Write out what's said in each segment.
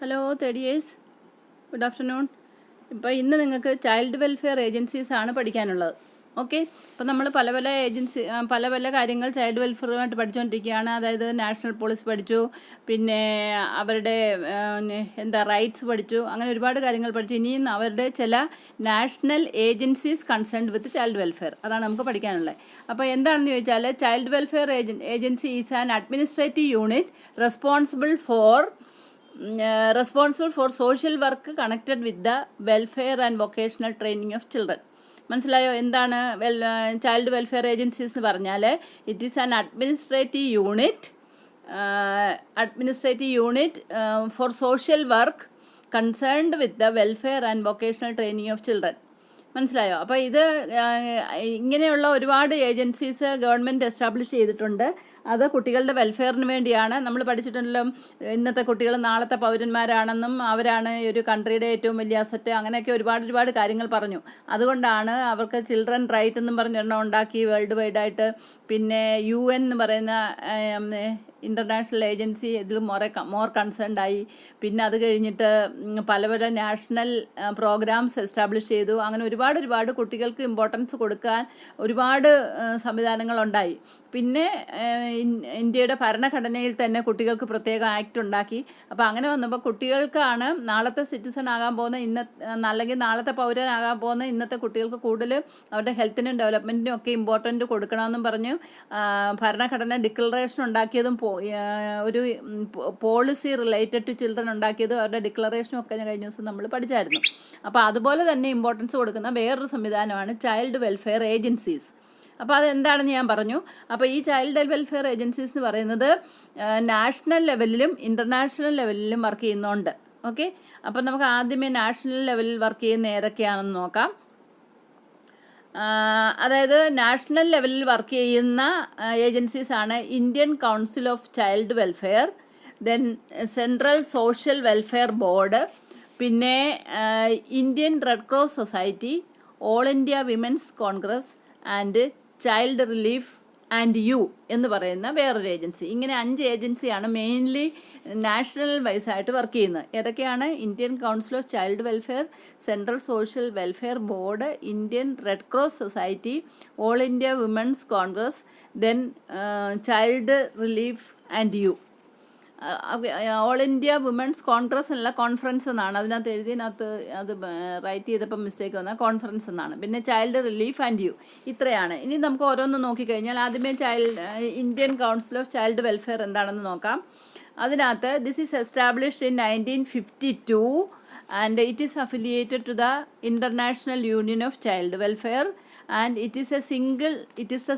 Hello third good afternoon. ഇപ്പോൾ ഇന്ന് നിങ്ങൾക്ക് ചൈൽഡ് വെൽഫെയർ ഏജൻസീസ് ആണ് പഠിക്കാനുള്ളത്. ഓക്കെ, ഇപ്പോൾ നമ്മൾ പല പല കാര്യങ്ങൾ ചൈൽഡ് വെൽഫെയറുമായിട്ട് പഠിച്ചുകൊണ്ടിരിക്കുകയാണ്. അതായത് നാഷണൽ പോളിസി പഠിച്ചു, പിന്നെ അവരുടെ റൈറ്റ്സ് പഠിച്ചു, അങ്ങനെ ഒരുപാട് കാര്യങ്ങൾ പഠിച്ചു. ഇനിയും അവരുടെ ചില national agencies concerned with child welfare, അതാണ് നമുക്ക് പഠിക്കാനുള്ളത്. അപ്പോൾ എന്താണെന്ന് ചോദിച്ചാൽ, child welfare agency is an administrative unit responsible for social work connected with the welfare and vocational training of children. മനസ്സിലായോ? എന്താണ് ചൈൽഡ് വെൽഫെയർ ഏജൻസീസ് എന്ന് പറഞ്ഞാൽ? It is an administrative unit for social work concerned with the welfare and vocational training of children. മനസ്സിലായോ? അപ്പോൾ ഇത് ഇങ്ങനെയുള്ള ഒരുപാട് agencies government establish ചെയ്തിട്ടുണ്ട്. അത് കുട്ടികളുടെ വെൽഫെയറിന് വേണ്ടിയാണ്. നമ്മൾ പഠിച്ചിട്ടുണ്ടല്ലോ, ഇന്നത്തെ കുട്ടികൾ നാളത്തെ പൗരന്മാരാണെന്നും അവരാണ് ഒരു കൺട്രിയുടെ ഏറ്റവും വലിയ അസറ്റ്, അങ്ങനെയൊക്കെ ഒരുപാട് കാര്യങ്ങൾ പറഞ്ഞു. അതുകൊണ്ടാണ് അവർക്ക് ചിൽഡ്രൻ റൈറ്റ് എന്നും പറഞ്ഞൊരെണ്ണം ഉണ്ടാക്കി വേൾഡ് വൈഡായിട്ട്. പിന്നെ UN എന്ന് പറയുന്ന ഇൻ്റർനാഷണൽ ഏജൻസി ഇതിൽ മോർ കൺസേൺഡ് ആയി. പിന്നെ അത് കഴിഞ്ഞിട്ട് പല നാഷണൽ പ്രോഗ്രാംസ് എസ്റ്റാബ്ലിഷ് ചെയ്തു. അങ്ങനെ ഒരുപാട് കുട്ടികൾക്ക് ഇമ്പോർട്ടൻസ് കൊടുക്കാൻ ഒരുപാട് സംവിധാനങ്ങളുണ്ടായി. പിന്നെ ഇന്ത്യയുടെ ഭരണഘടനയിൽ തന്നെ കുട്ടികൾക്ക് പ്രത്യേക ആക്ട് ഉണ്ടാക്കി. അപ്പോൾ അങ്ങനെ വന്നപ്പോൾ കുട്ടികൾക്കാണ് നാളത്തെ സിറ്റിസൺ ആകാൻ പോകുന്ന അല്ലെങ്കിൽ നാളത്തെ പൗരനാകാൻ പോകുന്ന ഇന്നത്തെ കുട്ടികൾക്ക് കൂടുതൽ അവരുടെ ഹെൽത്തിനും ഡെവലപ്മെൻറ്റിനും ഒക്കെ ഇമ്പോർട്ടൻറ്റ് കൊടുക്കണമെന്നും പറഞ്ഞു ഭരണഘടന ഡിക്ലറേഷൻ ഉണ്ടാക്കിയതും ഒരു പോളിസി റിലേറ്റഡ് ടു ചിൽഡ്രൻ ഉണ്ടാക്കിയതും അവരുടെ ഡിക്ലറേഷനും ഒക്കെ കഴിഞ്ഞ ദിവസം നമ്മൾ പഠിച്ചായിരുന്നു. അപ്പോൾ അതുപോലെ തന്നെ ഇമ്പോർട്ടൻസ് കൊടുക്കുന്ന വേറൊരു സംവിധാനമാണ് ചൈൽഡ് വെൽഫെയർ ഏജൻസീസ്. അപ്പോൾ അതെന്താണെന്ന് ഞാൻ പറഞ്ഞു. അപ്പോൾ ഈ ചൈൽഡ് വെൽഫെയർ ഏജൻസീസ് എന്ന് പറയുന്നത് നാഷണൽ ലെവലിലും ഇൻ്റർനാഷണൽ ലെവലിലും വർക്ക് ചെയ്യുന്നുണ്ട്. ഓക്കെ, അപ്പോൾ നമുക്ക് ആദ്യമേ നാഷണൽ ലെവലിൽ വർക്ക് ചെയ്യുന്ന ഏതൊക്കെയാണെന്ന് നോക്കാം. അതായത് നാഷണൽ ലെവലിൽ വർക്ക് ചെയ്യുന്ന ഏജൻസീസ് ആണ് Indian council of child Welfare, then Central social welfare Board, പിന്നെ Indian red cross society, all India women's Congress and Child relief and You എന്ന് പറയുന്ന വേറൊരു ഏജൻസി. ഇങ്ങനെ 5 ഏജൻസിയാണ് മെയിൻലി നാഷണൽ വൈസായിട്ട് വർക്ക് ചെയ്യുന്നത്. ഏതൊക്കെയാണ്? Indian council of child welfare, central social welfare board, Indian red cross society, all India women's congress, then child relief and you. All India women's congress അല്ല, conference എന്നാണ് അതിനകത്ത് എഴുതിയതിനകത്ത്. അത് right ചെയ്തപ്പോൾ mistake വന്നാൽ conference എന്നാണ്. പിന്നെ ചൈൽഡ് റിലീഫ് ആൻഡ് യു. ഇത്രയാണ്. ഇനി നമുക്ക് ഓരോന്ന് നോക്കിക്കഴിഞ്ഞാൽ ആദ്യമേ Indian council of child welfare എന്താണെന്ന് നോക്കാം. അതിനകത്ത് this is established in 1952 and it is affiliated to the international union of child welfare and it is the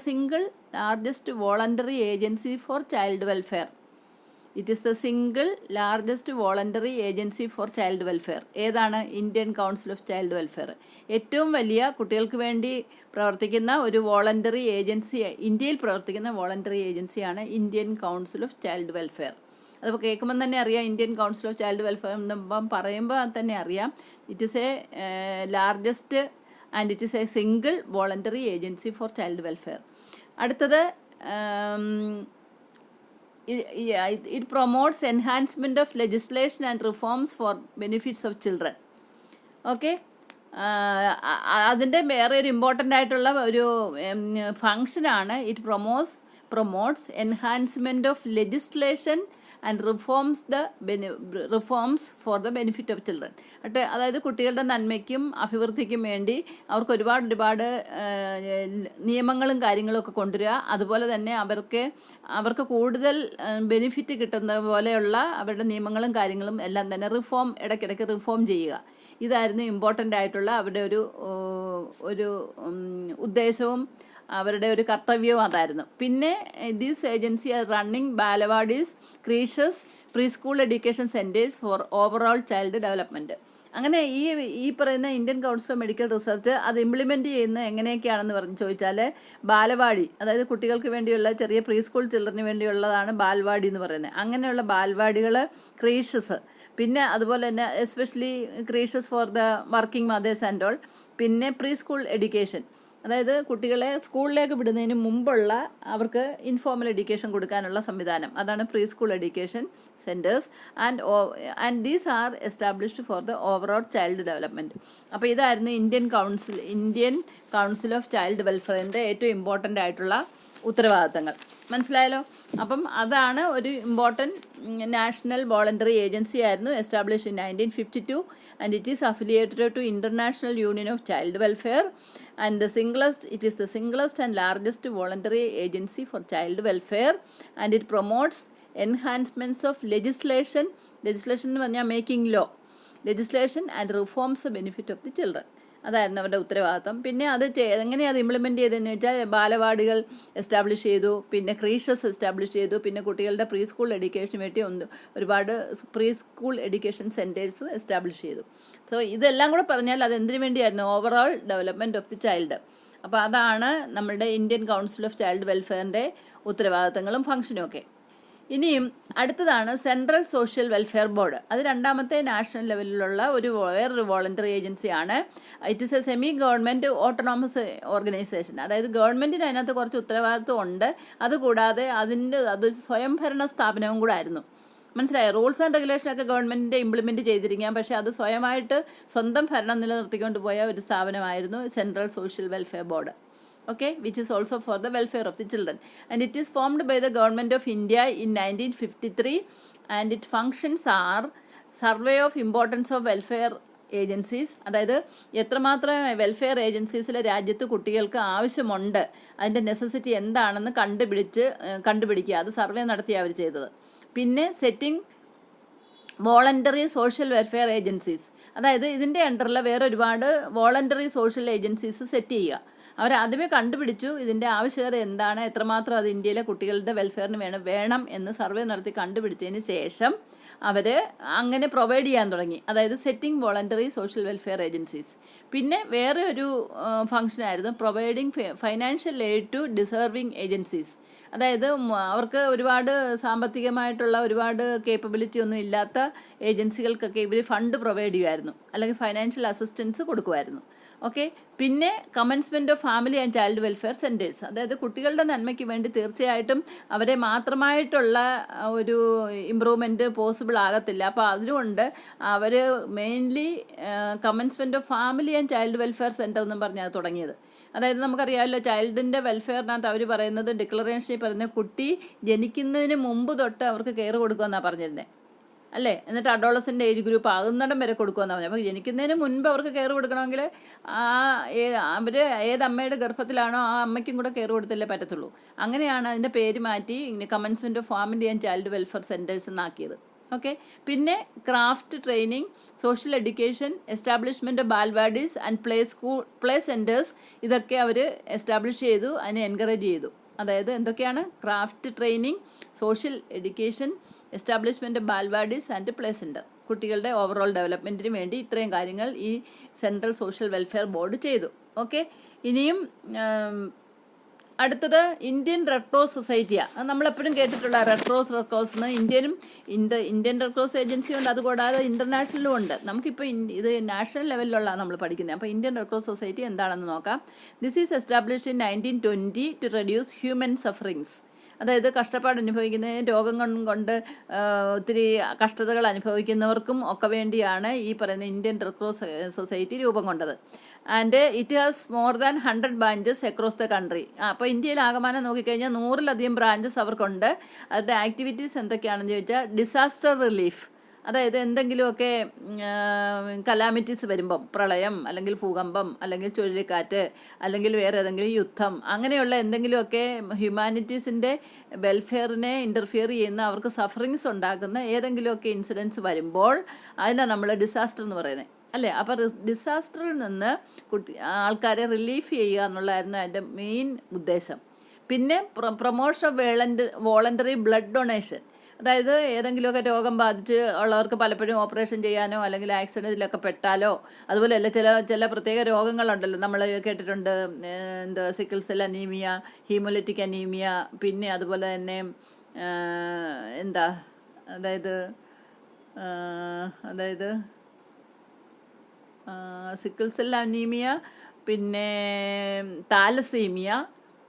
single largest voluntary agency for child welfare. It is the single largest voluntary agency for child welfare. ഏതാണ്? Indian council of child welfare. ഏറ്റവും വലിയ കുട്ടികൾക്ക് വേണ്ടി പ്രവർത്തിക്കുന്ന ഒരു voluntary agency, ഇന്ത്യയിൽ പ്രവർത്തിക്കുന്ന voluntary ഏജൻസിയാണ് Indian council of child welfare. അതിപ്പോൾ കേൾക്കുമ്പം തന്നെ അറിയാം, Indian council of child welfare എന്നും പറയുമ്പോൾ തന്നെ അറിയാം it is a largest and it is a single voluntary agency for child welfare. അടുത്തത് it promotes enhancement of legislation and reforms for benefits of children. Okay, അതിൻ്റെ വേറെ ഒരു important ആയിട്ടുള്ള ഒരു ഫങ്ഷനാണ് it promotes enhancement of legislation and reforms for the benefit of children. അതായത് കുട്ടികളുടെ നന്മയ്ക്കും അഭിവൃദ്ധിക്കും വേണ്ടി അവർക്ക് ഒരുപാട് നിയമങ്ങളും കാര്യങ്ങളും ഒക്കെ കൊണ്ടുവരിക. അതുപോലെ തന്നെ അവർക്ക് കൂടുതൽ ബെനിഫിറ്റ് കിട്ടുന്ന പോലെയുള്ള അവരുടെ നിയമങ്ങളും കാര്യങ്ങളും എല്ലാം തന്നെ ഇടയ്ക്കിടയ്ക്ക് റിഫോം ചെയ്യുക. ഇതായിരുന്നു ഇമ്പോർട്ടൻ്റ് ആയിട്ടുള്ള അവരുടെ ഒരു ഉദ്ദേശവും അവരുടെ ഒരു കർത്തവ്യവും അതായിരുന്നു. പിന്നെ this agency are running balwadis, creches, pre school education centres for overall child development. അങ്ങനെ ഈ പറയുന്ന Indian council of medical research അത് ഇംപ്ലിമെൻറ്റ് ചെയ്യുന്നത് എങ്ങനെയൊക്കെയാണെന്ന് ചോദിച്ചാൽ, ബാലവാടി, അതായത് കുട്ടികൾക്ക് വേണ്ടിയുള്ള ചെറിയ പ്രീ സ്കൂൾ ചിൽഡ്രന് വേണ്ടിയുള്ളതാണ് ബാൽവാടി എന്ന് പറയുന്നത്. അങ്ങനെയുള്ള ബാൽവാടികൾ, ക്രീഷസ്, പിന്നെ അതുപോലെ തന്നെ especially creches for the working mothers and all, പിന്നെ പ്രീ സ്കൂൾ എഡ്യൂക്കേഷൻ, അതായത് കുട്ടികളെ സ്കൂളിലേക്ക് വിടുന്നതിന് മുമ്പുള്ള അവർക്ക് ഇൻഫോർമൽ എഡ്യൂക്കേഷൻ കൊടുക്കാനുള്ള സംവിധാനം, അതാണ് pre school education centres. And these are established for the overall child development. അപ്പോൾ ഇതായിരുന്നു ഇന്ത്യൻ കൗൺസിൽ ഓഫ് ചൈൽഡ് വെൽഫെയറിൻ്റെ ഏറ്റവും ഇമ്പോർട്ടൻ്റ് ആയിട്ടുള്ള ഉത്തരവാദിത്തങ്ങൾ. മനസ്സിലായല്ലോ? അപ്പം അതാണ് ഒരു ഇമ്പോർട്ടൻറ്റ് നാഷണൽ വോളണ്ടറി ഏജൻസി ആയിരുന്നു, establish in 1952, and it is affiliated to international union of child welfare, and it is the simplest and largest voluntary agency for child welfare, and it promotes enhancements of legislation എന്ന് പറഞ്ഞാൽ making law legislation and reforms the benefit of the children. അതായിരുന്നു അവരുടെ ഉത്തരവാദിത്തം. പിന്നെ അത് എങ്ങനെയാണ് അത് implement ചെയ്തതെന്ന് വെച്ചാൽ ബാലവാടികൾ എസ്റ്റാബ്ലിഷ് ചെയ്തു, പിന്നെ ക്രീഷസ് എസ്റ്റാബ്ലിഷ് ചെയ്തു, പിന്നെ കുട്ടികളുടെ പ്രീ സ്കൂൾ എഡ്യൂക്കേഷന് വേണ്ടി ഒരുപാട് പ്രീ സ്കൂൾ എഡ്യൂക്കേഷൻ സെൻറ്റേഴ്സും എസ്റ്റാബ്ലിഷ് ചെയ്തു. സോ ഇതെല്ലാം കൂടെ പറഞ്ഞാൽ അത് എന്തിനു വേണ്ടിയായിരുന്നു? Overall development of the child. അപ്പോൾ അതാണ് നമ്മളുടെ ഇന്ത്യൻ കൗൺസിൽ ഓഫ് ചൈൽഡ് വെൽഫെയറിൻ്റെ ഉത്തരവാദിത്തങ്ങളും ഫംഗ്ഷനും ഒക്കെ. ഇനിയും അടുത്തതാണ് സെൻട്രൽ സോഷ്യൽ വെൽഫെയർ ബോർഡ്. അത് രണ്ടാമത്തെ നാഷണൽ ലെവലിലുള്ള വേറൊരു വോളണ്ടറി ഏജൻസിയാണ്. It is A semi government autonomous organisation. അതായത് ഗവൺമെൻറ്റിന് അതിനകത്ത് കുറച്ച് ഉത്തരവാദിത്വം ഉണ്ട്, അതുകൂടാതെ അത് സ്വയംഭരണ സ്ഥാപനവും കൂടെ ആയിരുന്നു. മനസ്സിലായോ? റൂൾസ് ആൻഡ് റെഗുലേഷനൊക്കെ ഗവൺമെൻറ്റിൻ്റെ ഇംപ്ലിമെൻറ്റ് ചെയ്തിരിക്കാം, പക്ഷേ അത് സ്വന്തം ഭരണം നിലനിർത്തിക്കൊണ്ട് പോയ ഒരു സ്ഥാപനമായിരുന്നു central social welfare board. Okay, which is also for the welfare of the children, and it is formed by the government of India in 1953, and its functions are survey of importance of welfare agencies, അതായത് എത്രമാത്രം welfare ഏജൻസീസിലെ രാജ്യത്ത് കുട്ടികൾക്ക് ആവശ്യമുണ്ട്, അതിൻ്റെ necessity എന്താണെന്ന് കണ്ടുപിടിക്കുക, അത് survey നടത്തി അവർ ചെയ്തത്. പിന്നെ setting voluntary social welfare agencies, അതായത് ഇതിൻ്റെ അണ്ടറിൽ വേറെ ഒരുപാട് വോളണ്ടറി സോഷ്യൽ ഏജൻസീസ് സെറ്റ് ചെയ്യുക. അവരാദ്യമേ കണ്ടുപിടിച്ചു ഇതിൻ്റെ ആവശ്യകത എന്താണ്, എത്രമാത്രം അത് ഇന്ത്യയിലെ കുട്ടികളുടെ വെൽഫെയറിന് വേണം എന്ന് സർവേ നടത്തി കണ്ടുപിടിച്ചതിന് ശേഷം അവർ അങ്ങനെ പ്രൊവൈഡ് ചെയ്യാൻ തുടങ്ങി. അതായത് setting voluntary social welfare agencies. പിന്നെ വേറെ ഒരു ഫംഗ്ഷനായിരുന്നു providing financial aid to deserving agencies. അതായത് അവർക്ക് ഒരുപാട് സാമ്പത്തികമായിട്ടുള്ള ഒരുപാട് കേപ്പബിലിറ്റി ഒന്നും ഇല്ലാത്ത ഏജൻസികൾക്കൊക്കെ ഇവർ ഫണ്ട് പ്രൊവൈഡ് ചെയ്യുമായിരുന്നു, അല്ലെങ്കിൽ ഫൈനാൻഷ്യൽ അസിസ്റ്റൻസ് കൊടുക്കുമായിരുന്നു. ഓക്കെ. പിന്നെ commencement of family and child welfare centres, അതായത് കുട്ടികളുടെ നന്മയ്ക്ക് വേണ്ടി തീർച്ചയായിട്ടും അവരെ മാത്രമായിട്ടുള്ള ഒരു ഇമ്പ്രൂവ്മെൻറ്റ് പോസിബിൾ ആകത്തില്ല. അപ്പോൾ അതുകൊണ്ട് അവർ mainly commencement of family and child welfare centre എന്നും പറഞ്ഞാൽ തുടങ്ങിയത്. അതായത് നമുക്കറിയാമല്ലോ, ചൈൽഡിൻ്റെ വെൽഫെയറിനകത്ത് അവർ പറയുന്നത്, ഡിക്ലറേഷനിൽ പറയുന്നത് കുട്ടി ജനിക്കുന്നതിന് മുമ്പ് തൊട്ട് അവർക്ക് കെയർ കൊടുക്കുമെന്നാണ് പറഞ്ഞിരുന്നത്, അല്ലേ? എന്നിട്ട് അഡോളസൻ്റ് ഏജ് ഗ്രൂപ്പ് ആകുന്നിടം വരെ കൊടുക്കുമെന്നാണ് പറഞ്ഞത്. അപ്പോൾ ജനിക്കുന്നതിന് മുൻപ് അവർക്ക് കെയർ കൊടുക്കണമെങ്കിൽ അവർ ഏത് അമ്മയുടെ ഗർഭത്തിലാണോ ആ അമ്മയ്ക്കും കൂടെ കെയർ കൊടുത്തല്ലേ പറ്റത്തുള്ളൂ. അങ്ങനെയാണ് അതിൻ്റെ പേര് മാറ്റി commencement of family and child welfare centres എന്നാക്കിയത്. ഓക്കെ. പിന്നെ craft training, social education, establishment balwadis and play centres, ഇതൊക്കെ അവർ എസ്റ്റാബ്ലിഷ് ചെയ്തു, അതിനെ എൻകറേജ് ചെയ്തു. അതായത് എന്തൊക്കെയാണ്? Craft training, social education, establishment balwadis and play centre. കുട്ടികളുടെ ഓവറോൾ ഡെവലപ്മെൻറ്റിന് വേണ്ടി ഇത്രയും കാര്യങ്ങൾ ഈ സെൻട്രൽ സോഷ്യൽ വെൽഫെയർ ബോർഡ് ചെയ്തു. ഓക്കെ. ഇനിയും അടുത്തത് ഇന്ത്യൻ റെഡ് ക്രോസ് സൊസൈറ്റിയാണ്. അത് നമ്മളെപ്പോഴും കേട്ടിട്ടുള്ള റെഡ് ക്രോസ് എന്ന് ഇന്ത്യൻ റെഡ് ക്രോസ് ഏജൻസി ഉണ്ട്, അതുകൂടാതെ ഇൻ്റർനാഷണലും ഉണ്ട്. നമുക്കിപ്പോൾ ഇത് നാഷണൽ ലെവലിലുള്ള നമ്മൾ പഠിക്കുന്നത്. അപ്പോൾ ഇന്ത്യൻ റെഡ് ക്രോസ് സൊസൈറ്റി എന്താണെന്ന് നോക്കാം. This is established in 1920 to reduce human sufferings. അതായത് കഷ്ടപ്പാട് അനുഭവിക്കുന്നതിന്, രോഗം കൊണ്ട് ഒത്തിരി കഷ്ടതകൾ അനുഭവിക്കുന്നവർക്കും ഒക്കെ വേണ്ടിയാണ് ഈ പറയുന്ന ഇന്ത്യൻ റെഡ് ക്രോസ് സൊസൈറ്റി രൂപം കൊണ്ടത്. And it has more than 100 branches across the country. അപ്പോൾ ഇന്ത്യയിൽ ആകമാനം നോക്കിക്കഴിഞ്ഞാൽ 100-ലധികം ബ്രാഞ്ചസ് അവർക്കുണ്ട്. അവരുടെ ആക്ടിവിറ്റീസ് എന്തൊക്കെയാണെന്ന് ചോദിച്ചാൽ, ഡിസാസ്റ്റർ റിലീഫ്, അതായത് എന്തെങ്കിലുമൊക്കെ കലാമിറ്റീസ് വരുമ്പം, പ്രളയം അല്ലെങ്കിൽ ഭൂകമ്പം അല്ലെങ്കിൽ ചുഴലിക്കാറ്റ് അല്ലെങ്കിൽ വേറെ ഏതെങ്കിലും യുദ്ധം, അങ്ങനെയുള്ള എന്തെങ്കിലുമൊക്കെ ഹ്യൂമാനിറ്റീസിൻ്റെ വെൽഫെയറിനെ ഇൻ്റർഫിയർ ചെയ്യുന്ന, അവർക്ക് സഫറിങ്സ് ഉണ്ടാക്കുന്ന ഏതെങ്കിലുമൊക്കെ ഇൻസിഡൻസ് വരുമ്പോൾ അതിനാണ് നമ്മൾ ഡിസാസ്റ്റർ എന്ന് പറയുന്നത്, അല്ലേ? അപ്പോൾ ഡിസാസ്റ്ററിൽ നിന്ന് ആൾക്കാരെ റിലീഫ് ചെയ്യുക എന്നുള്ളതായിരുന്നു അതിൻ്റെ മെയിൻ ഉദ്ദേശം. പിന്നെ promotion of voluntary blood donation, അതായത് ഏതെങ്കിലുമൊക്കെ രോഗം ബാധിച്ച് ഉള്ളവർക്ക് പലപ്പോഴും ഓപ്പറേഷൻ ചെയ്യാനോ അല്ലെങ്കിൽ ആക്സിഡൻറ്റിലൊക്കെ പെട്ടാലോ, അതുപോലെ അല്ല ചില പ്രത്യേക രോഗങ്ങളുണ്ടല്ലോ നമ്മൾ കേട്ടിട്ടുണ്ട്, sickle cell anaemia, haemolytic anaemia, പിന്നെ അതുപോലെ തന്നെ അതായത് സിക്കിൾ സെൽ അനീമിയ, പിന്നെ താലസീമിയ,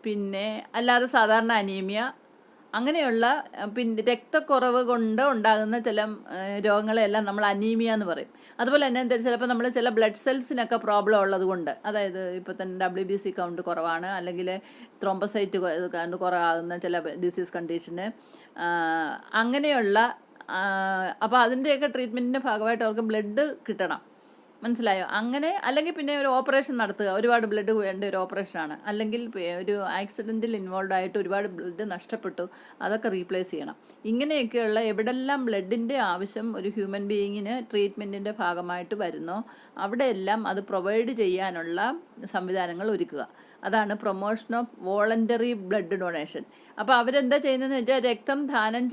പിന്നെ അല്ലാതെ സാധാരണ അനീമിയ, അങ്ങനെയുള്ള പിന്നെ രക്തക്കുറവ് കൊണ്ട് ഉണ്ടാകുന്ന ചില രോഗങ്ങളെല്ലാം നമ്മൾ അനീമിയ എന്ന് പറയും. അതുപോലെ തന്നെ ചിലപ്പോൾ നമ്മൾ ചില ബ്ലഡ് സെൽസിനൊക്കെ പ്രോബ്ലം ഉള്ളത് കൊണ്ട്, അതായത് ഇപ്പോൾ തന്നെ WBC കൗണ്ട് കുറവാണ്, അല്ലെങ്കിൽ ത്രോംബോസൈറ്റ് കൗണ്ട് കുറവാകുന്ന ചില ഡിസീസ് കണ്ടീഷന്, അങ്ങനെയുള്ള അപ്പോൾ അതിൻ്റെയൊക്കെ ട്രീറ്റ്മെൻറ്റിൻ്റെ ഭാഗമായിട്ട് അവർക്ക് ബ്ലഡ് കിട്ടണം. മനസ്സിലായോ? അങ്ങനെ അല്ലെങ്കിൽ പിന്നെ ഒരു ഓപ്പറേഷൻ നടത്തുക, ഒരുപാട് ബ്ലഡ് വേണ്ട ഒരു ഓപ്പറേഷനാണ്, അല്ലെങ്കിൽ ഒരു ആക്സിഡൻറ്റിൽ ഇൻവോൾവ് ആയിട്ട് ഒരുപാട് ബ്ലഡ് നഷ്ടപ്പെട്ടു, അതൊക്കെ റീപ്ലേസ് ചെയ്യണം. ഇങ്ങനെയൊക്കെയുള്ള എവിടെല്ലാം ബ്ലഡിൻ്റെ ആവശ്യം ഒരു ഹ്യൂമൻ ബീയിങ്ങിന് ട്രീറ്റ്മെൻറ്റിൻ്റെ ഭാഗമായിട്ട് വരുന്നോ അവിടെയെല്ലാം അത് പ്രൊവൈഡ് ചെയ്യാനുള്ള സംവിധാനങ്ങൾ ഒരുക്കുക. അതാണ് promotion of voluntary blood donation. അപ്പോൾ അവരെന്താ ചെയ്യുന്നതെന്ന് വെച്ചാൽ രക്തം ദാനം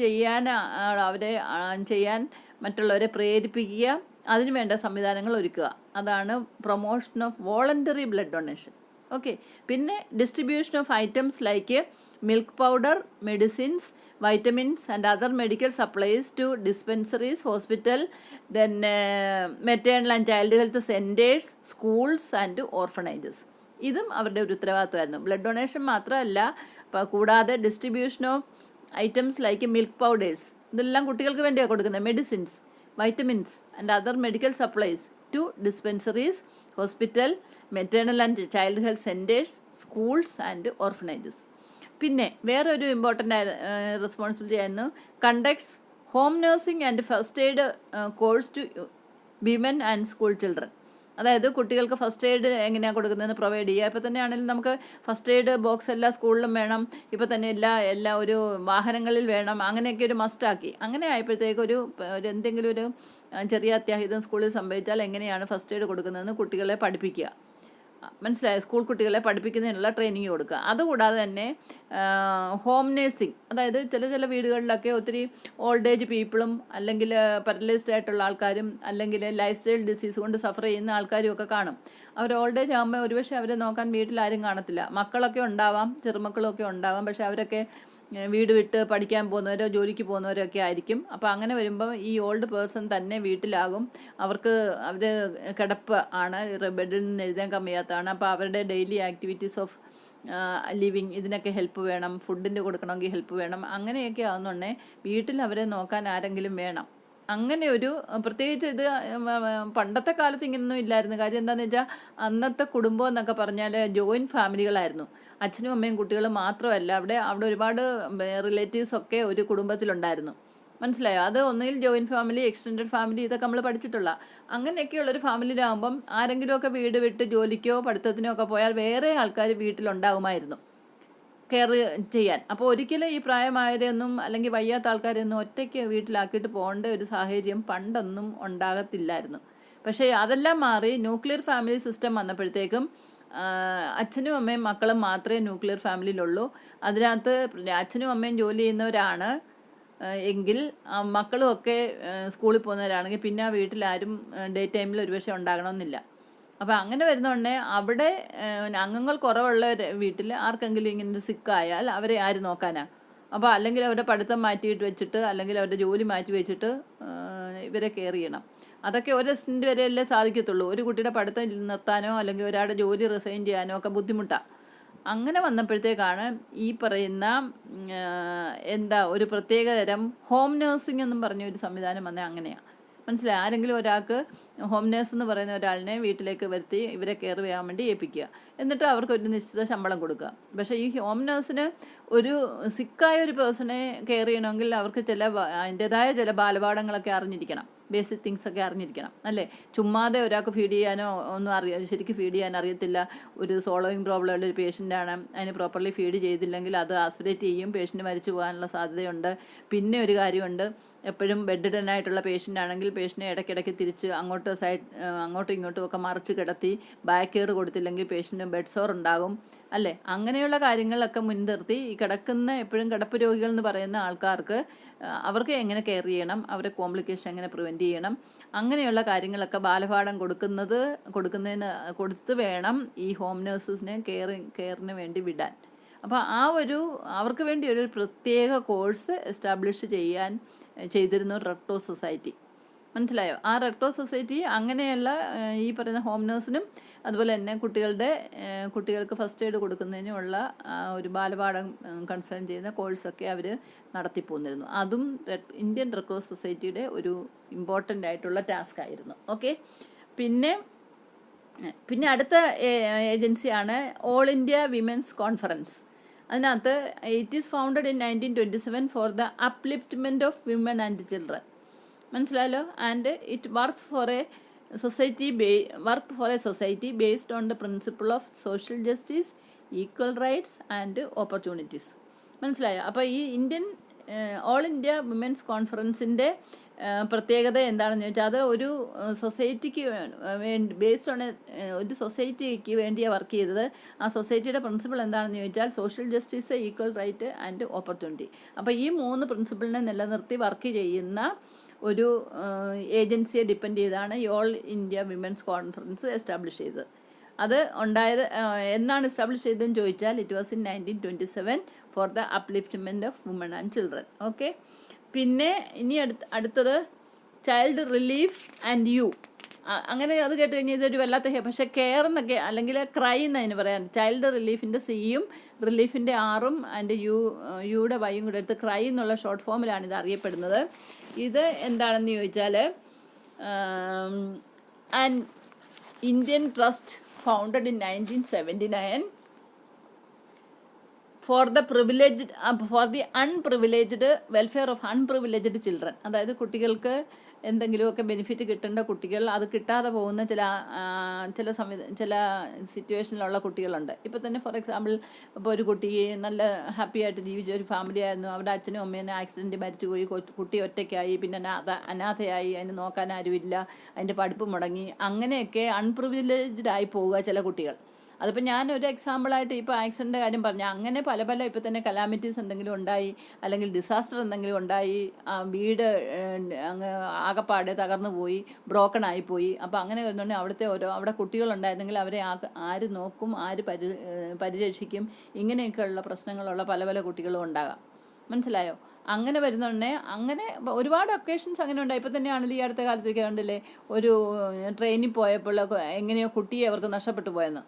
ചെയ്യാൻ മറ്റുള്ളവരെ പ്രേരിപ്പിക്കുക, അതിനു വേണ്ട സംവിധാനങ്ങൾ ഒരുക്കുക. അതാണ് promotion of voluntary blood donation. Okay. പിന്നെ distribution of items like milk powder, medicines, vitamins and other medical supplies to dispensaries, hospital, then maternal and child health centers, schools and orphanages. ഇതും അവരുടെ ഒരു ഉത്തരവാദിത്വമായിരുന്നു. ബ്ലഡ് ഡൊണേഷൻ മാത്രമല്ല, കൂടാതെ distribution of items like milk powders, ഇതെല്ലാം കുട്ടികൾക്ക് വേണ്ടിയാണ് കൊടുക്കുന്നത്. Medicines, vitamins and other medical supplies to dispensaries, hospital, maternal and child health centres, schools and orphanages. പിന്നെ വേറൊരു ഇമ്പോർട്ടൻ്റ് റെസ്പോൺസിബിലിറ്റി ആയിരുന്നു conducts home nursing and first aid course to women and school children. അതായത് കുട്ടികൾക്ക് first aid എങ്ങനെയാണ് കൊടുക്കുന്നതെന്ന് provide ചെയ്യുക. ഇപ്പോൾ തന്നെ ആണെങ്കിലും നമുക്ക് ഫസ്റ്റ് എയ്ഡ് ബോക്സ് എല്ലാ സ്കൂളിലും വേണം, ഇപ്പോൾ തന്നെ എല്ലാ ഒരു വാഹനങ്ങളിൽ വേണം, അങ്ങനെയൊക്കെ ഒരു മസ്റ്റാക്കി. അങ്ങനെ ആയപ്പോഴത്തേക്ക് ഒരു എന്തെങ്കിലും ഒരു ചെറിയ അത്യാഹിതം സ്കൂളിൽ സംഭവിച്ചാൽ എങ്ങനെയാണ് ഫസ്റ്റ് എയ്ഡ് കൊടുക്കുന്നതെന്ന് കുട്ടികളെ പഠിപ്പിക്കുക. മനസ്സിലായോ? സ്കൂൾ കുട്ടികളെ പഠിപ്പിക്കുന്നതിനുള്ള ട്രെയിനിങ് കൊടുക്കുക. അതുകൂടാതെ തന്നെ ഹോം നേഴ്സിംഗ്, അതായത് ചില വീടുകളിലൊക്കെ ഒത്തിരി ഓൾഡ് ഏജ് പീപ്പിളും അല്ലെങ്കിൽ പാരലൈസ്ഡ് ആയിട്ടുള്ള ആൾക്കാരും അല്ലെങ്കിൽ ലൈഫ് സ്റ്റൈൽ ഡിസീസ് കൊണ്ട് സഫർ ചെയ്യുന്ന ആൾക്കാരും ഒക്കെ കാണും. അവർ ഓൾഡ് ഏജ് ആകുമ്പോൾ ഒരുപക്ഷെ അവരെ നോക്കാൻ വീട്ടിലാരും കാണത്തില്ല. മക്കളൊക്കെ ഉണ്ടാവാം, ചെറുമക്കളൊക്കെ ഉണ്ടാവാം, പക്ഷെ അവരൊക്കെ വീട് വിട്ട് പഠിക്കാൻ പോകുന്നവരോ ജോലിക്ക് പോകുന്നവരോ ഒക്കെ ആയിരിക്കും. അപ്പോൾ അങ്ങനെ വരുമ്പോൾ ഈ ഓൾഡ് പേഴ്സൺ തന്നെ വീട്ടിലാകും. അവർ കിടപ്പ് ആണ്, ബെഡിൽ നിന്ന് എഴുന്നേൽക്കാൻ വയ്യാത്തതാണ്. അപ്പോൾ അവരുടെ ഡെയിലി ആക്ടിവിറ്റീസ് ഓഫ് ലിവിങ് ഇതിനൊക്കെ ഹെൽപ്പ് വേണം, ഫുഡിൻ്റെ കൊടുക്കണമെങ്കിൽ ഹെൽപ്പ് വേണം. അങ്ങനെയൊക്കെ ആവുന്നുണ്ടെങ്കിൽ വീട്ടിൽ അവരെ നോക്കാൻ ആരെങ്കിലും വേണം. അങ്ങനെ ഒരു പ്രത്യേകിച്ച് ഇത് പണ്ടത്തെ കാലത്ത് ഇങ്ങനൊന്നും ഇല്ലായിരുന്നു. കാര്യം എന്താണെന്ന് വെച്ചാൽ അന്നത്തെ കുടുംബം എന്നൊക്കെ പറഞ്ഞാൽ ജോയിൻറ്റ് ഫാമിലികളായിരുന്നു. അച്ഛനും അമ്മയും കുട്ടികളും മാത്രമല്ല, അവിടെ ഒരുപാട് റിലേറ്റീവ്സ് ഒക്കെ ഒരു കുടുംബത്തിലുണ്ടായിരുന്നു. മനസ്സിലായോ? അത് ഒന്നുകിൽ ജോയിൻറ്റ് ഫാമിലി, എക്സ്റ്റെൻഡഡ് ഫാമിലി, ഇതൊക്കെ നമ്മൾ പഠിച്ചിട്ടുള്ള. അങ്ങനെയൊക്കെയുള്ളൊരു ഫാമിലിയിലാകുമ്പം ആരെങ്കിലുമൊക്കെ വീട് വിട്ട് ജോലിക്കോ പഠിത്തത്തിനോ ഒക്കെ പോയാൽ വേറെ ആൾക്കാർ വീട്ടിലുണ്ടാകുമായിരുന്നു കെയർ ചെയ്യാൻ. അപ്പോൾ ഒരിക്കലും ഈ പ്രായമായവരെയൊന്നും അല്ലെങ്കിൽ വയ്യാത്ത ആൾക്കാരെയൊന്നും ഒറ്റയ്ക്ക് വീട്ടിലാക്കിയിട്ട് പോകേണ്ട ഒരു സാഹചര്യം പണ്ടൊന്നും ഉണ്ടാകത്തില്ലായിരുന്നു. പക്ഷേ അതെല്ലാം മാറി ന്യൂക്ലിയർ ഫാമിലി സിസ്റ്റം വന്നപ്പോഴത്തേക്കും അച്ഛനും അമ്മയും മക്കളും മാത്രമേ ന്യൂക്ലിയർ ഫാമിലിയിലുള്ളൂ. അതിനകത്ത് അച്ഛനും അമ്മയും ജോലി ചെയ്യുന്നവരാണ് എങ്കിൽ മക്കളും ഒക്കെ സ്കൂളിൽ പോകുന്നവരാണെങ്കിൽ പിന്നെ ആ വീട്ടിലാരും ഡേ ടൈമിൽ ഒരുപക്ഷെ ഉണ്ടാകണമെന്നില്ല. അപ്പോൾ അങ്ങനെ വരുന്നതുകൊണ്ട് അവിടെ അംഗങ്ങൾ കുറവുള്ള വീട്ടിൽ ആർക്കെങ്കിലും ഇങ്ങനെ സിക്കായാൽ അവരെ ആര് നോക്കാനാ? അപ്പോൾ അല്ലെങ്കിൽ അവരുടെ പഠിത്തം മാറ്റിയിട്ട് വെച്ചിട്ട് അല്ലെങ്കിൽ അവരുടെ ജോലി മാറ്റി വെച്ചിട്ട് ഇവരെ കെയർ ചെയ്യണം. അതൊക്കെ ഒരു എക്സ്റ്റെൻറ്റ് വരെയല്ലേ സാധിക്കത്തുള്ളൂ. ഒരു കുട്ടിയുടെ പഠിത്തം നിർത്താനോ അല്ലെങ്കിൽ ഒരാളുടെ ജോലി റിസൈൻ ചെയ്യാനോ ഒക്കെ ബുദ്ധിമുട്ടാണ്. അങ്ങനെ വന്നപ്പോഴത്തേക്കാണ് ഈ പറയുന്ന ഒരു പ്രത്യേകതരം ഹോം നഴ്സിംഗ് എന്നും പറഞ്ഞ ഒരു സംവിധാനം വന്നത്. അങ്ങനെയാണ് മനസ്സിലായി. ആരെങ്കിലും ഒരാൾക്ക് ഹോം നേഴ്സ് എന്ന് പറയുന്ന ഒരാളിനെ വീട്ടിലേക്ക് വരുത്തി ഇവരെ കെയർ ചെയ്യാൻ വേണ്ടി ഏൽപ്പിക്കുക, എന്നിട്ട് അവർക്ക് ഒരു നിശ്ചിത ശമ്പളം കൊടുക്കുക. പക്ഷേ ഈ ഹോം നേഴ്സിന് ഒരു സിക്കായ ഒരു പേഴ്സണെ കെയർ ചെയ്യണമെങ്കിൽ അവർക്ക് അതിൻ്റെതായ ചില ബാലപാഠങ്ങളൊക്കെ അറിഞ്ഞിരിക്കണം, ബേസിക് തിങ്സ് ഒക്കെ അറിഞ്ഞിരിക്കണം, അല്ലേ? ചുമ്മാതെ ഒരാൾക്ക് ഫീഡ് ചെയ്യാനോ ഒന്നും ശരിക്കും ഫീഡ് ചെയ്യാൻ അറിയത്തില്ല. ഒരു സോളോയിങ് പ്രോബ്ലം ഉള്ള ഒരു പേഷ്യൻ്റാണ്, അതിന് പ്രോപ്പർലി ഫീഡ് ചെയ്തില്ലെങ്കിൽ അത് ആസ്പിറേറ്റ് ചെയ്യും, പേഷ്യൻ്റ് മരിച്ചു പോകാനുള്ള സാധ്യതയുണ്ട്. പിന്നെ ഒരു കാര്യമുണ്ട്, എപ്പോഴും ബെഡ് ആയിട്ടുള്ള പേഷ്യൻ്റ് ആണെങ്കിൽ പേഷ്യൻറ്റിനെ ഇടയ്ക്കിടയ്ക്ക് തിരിച്ച് അങ്ങോട്ടും ഇങ്ങോട്ടും ഒക്കെ മറിച്ച് കിടത്തി ബാക്ക് കെയർ കൊടുത്തില്ലെങ്കിൽ പേഷ്യൻറ്റ് ബെഡ് സോർ ഉണ്ടാകും, അല്ലേ? അങ്ങനെയുള്ള കാര്യങ്ങളൊക്കെ മുൻനിർത്തി ഈ എപ്പോഴും കിടപ്പ് രോഗികൾ എന്ന് പറയുന്ന ആൾക്കാർക്ക് അവർക്ക് എങ്ങനെ കെയർ ചെയ്യണം, അവരെ കോംപ്ലിക്കേഷൻ എങ്ങനെ പ്രിവെൻറ്റ് ചെയ്യണം, അങ്ങനെയുള്ള കാര്യങ്ങളൊക്കെ ബാലപാഠം കൊടുത്ത് വേണം ഈ ഹോം നേഴ്സസിനെ കെയറിന് വേണ്ടി വിടാൻ. അപ്പോൾ അവർക്ക് വേണ്ടി ഒരു പ്രത്യേക കോഴ്സ് എസ്റ്റാബ്ലിഷ് ചെയ്തിരുന്നു റെഡ് ക്രോസ് സൊസൈറ്റി. മനസ്സിലായോ? ആ റെഡ് ക്രോസ് സൊസൈറ്റി അങ്ങനെയുള്ള ഈ പറയുന്ന ഹോം നേഴ്സിനും അതുപോലെ തന്നെ കുട്ടികൾക്ക് ഫസ്റ്റ് എയ്ഡ് കൊടുക്കുന്നതിനുമുള്ള ഒരു ബാലപാഠം കൺസേൺ ചെയ്യുന്ന കോഴ്സൊക്കെ അവർ നടത്തിപ്പോന്നിരുന്നു. അതും ഇന്ത്യൻ റെഡ് ക്രോസ് സൊസൈറ്റിയുടെ ഒരു ഇമ്പോർട്ടൻ്റ് ആയിട്ടുള്ള ടാസ്ക് ആയിരുന്നു. ഓക്കെ, പിന്നെ അടുത്ത ഏജൻസിയാണ് ഓൾ ഇന്ത്യ വിമൻസ് കോൺഫറൻസ്. അതിനകത്ത് it is founded in 1927 for the upliftment of women and children. മനസ്സിലായല്ലോ? And it works for a society based on the principle of social justice, equal rights and opportunities. മനസ്സിലായോ? അപ്പോൾ ഈ all India women's കോൺഫറൻസിൻ്റെ പ്രത്യേകത എന്താണെന്ന് ചോദിച്ചാൽ, അത് ഒരു സൊസൈറ്റിക്ക് വേണ്ടി ബേസ്ഡ് ഓൺ ഒരു സൊസൈറ്റിക്ക് വേണ്ടിയാണ് വർക്ക് ചെയ്തത്. ആ സൊസൈറ്റിയുടെ പ്രിൻസിപ്പിൾ എന്താണെന്ന് ചോദിച്ചാൽ social justice, equal right and opportunity. അപ്പോൾ ഈ 3 പ്രിൻസിപ്പിളിനെ നിലനിർത്തി വർക്ക് ചെയ്യുന്ന ഒരു ഏജൻസിയെ ഡിപ്പെൻഡ് ചെയ്താണ് ഈ all India women's conference establish ചെയ്തത്. അത് എന്നാണ് എസ്റ്റാബ്ലിഷ് ചെയ്തതെന്ന് ചോദിച്ചാൽ it was in 1927 for the upliftment of woman and children. Okay, പിന്നെ ഇനി അടുത്തത് ചൈൽഡ് റിലീഫ് ആൻഡ് യു. അങ്ങനെ അത് കേട്ട് കഴിഞ്ഞാൽ ഇതൊരു വല്ലാത്ത പക്ഷേ കെയർ എന്നൊക്കെ അല്ലെങ്കിൽ ക്രൈ എന്നതിന് പറയാൻ. ചൈൽഡ് റിലീഫിൻ്റെ സിയും റിലീഫിൻ്റെ ആറും ആൻഡ് യുടെ വൈയും കൂടെ എടുത്ത് ക്രൈ എന്നുള്ള ഷോർട്ട് ഫോമിലാണ് ഇത് അറിയപ്പെടുന്നത്. ഇത് എന്താണെന്ന് ചോദിച്ചാൽ an Indian trust founded in 1979 for the unprivileged welfare of unprivileged children. അതായത് കുട്ടികൾക്ക് എന്തെങ്കിലുമൊക്കെ ബെനിഫിറ്റ് കിട്ടേണ്ട കുട്ടികൾ അത് കിട്ടാതെ പോകുന്ന ചില സിറ്റുവേഷനിലുള്ള കുട്ടികളുണ്ട്. ഇപ്പോൾ തന്നെ ഫോർ എക്സാമ്പിൾ, ഇപ്പോൾ ഒരു കുട്ടി നല്ല ഹാപ്പി ആയിട്ട് ജീവിച്ച ഒരു ഫാമിലി ആയിരുന്നു, അവിടെ അച്ഛനും അമ്മേനെ ആക്സിഡൻറ്റ് മരിച്ചുപോയി, കുട്ടി ഒറ്റയ്ക്കായി, പിന്നെ അനാഥയായി, അതിന് നോക്കാൻ ആരുമില്ല, അതിൻ്റെ പഠിപ്പ് മുടങ്ങി, അങ്ങനെയൊക്കെ അൺപ്രിവിലേജ്ഡ് ആയി പോവുക ചില കുട്ടികൾ. അതിപ്പോൾ ഞാനൊരു എക്സാമ്പിളായിട്ട് ഇപ്പോൾ ആക്സിഡൻ്റെ കാര്യം പറഞ്ഞു. അങ്ങനെ പല ഇപ്പോൾ തന്നെ കലാമിറ്റീസ് എന്തെങ്കിലും ഉണ്ടായി, അല്ലെങ്കിൽ ഡിസാസ്റ്റർ എന്തെങ്കിലും ഉണ്ടായി, വീട് അങ്ങ് ആകപ്പാടെ തകർന്നു പോയി, ബ്രോക്കൺ ആയിപ്പോയി. അപ്പോൾ അങ്ങനെ വരുന്നുണ്ടെങ്കിൽ അവിടെ കുട്ടികളുണ്ടായിരുന്നെങ്കിൽ അവരെ ആര് നോക്കും, ആര് പരിരക്ഷിക്കും, ഇങ്ങനെയൊക്കെയുള്ള പ്രശ്നങ്ങളുള്ള പല കുട്ടികളും ഉണ്ടാകാം. മനസ്സിലായോ? അങ്ങനെ വരുന്നുണ്ടെങ്കിൽ അങ്ങനെ ഒരുപാട് ഒക്കേഷൻസ് അങ്ങനെ ഉണ്ടായി. ഇപ്പോൾ തന്നെയാണല്ലോ ഈ അടുത്ത കാലത്തൊക്കെ കണ്ടില്ലേ, ഒരു ട്രെയിനിൽ പോയപ്പോൾ എങ്ങനെയോ കുട്ടിയെ അവർക്ക് നഷ്ടപ്പെട്ടു പോയെന്ന്.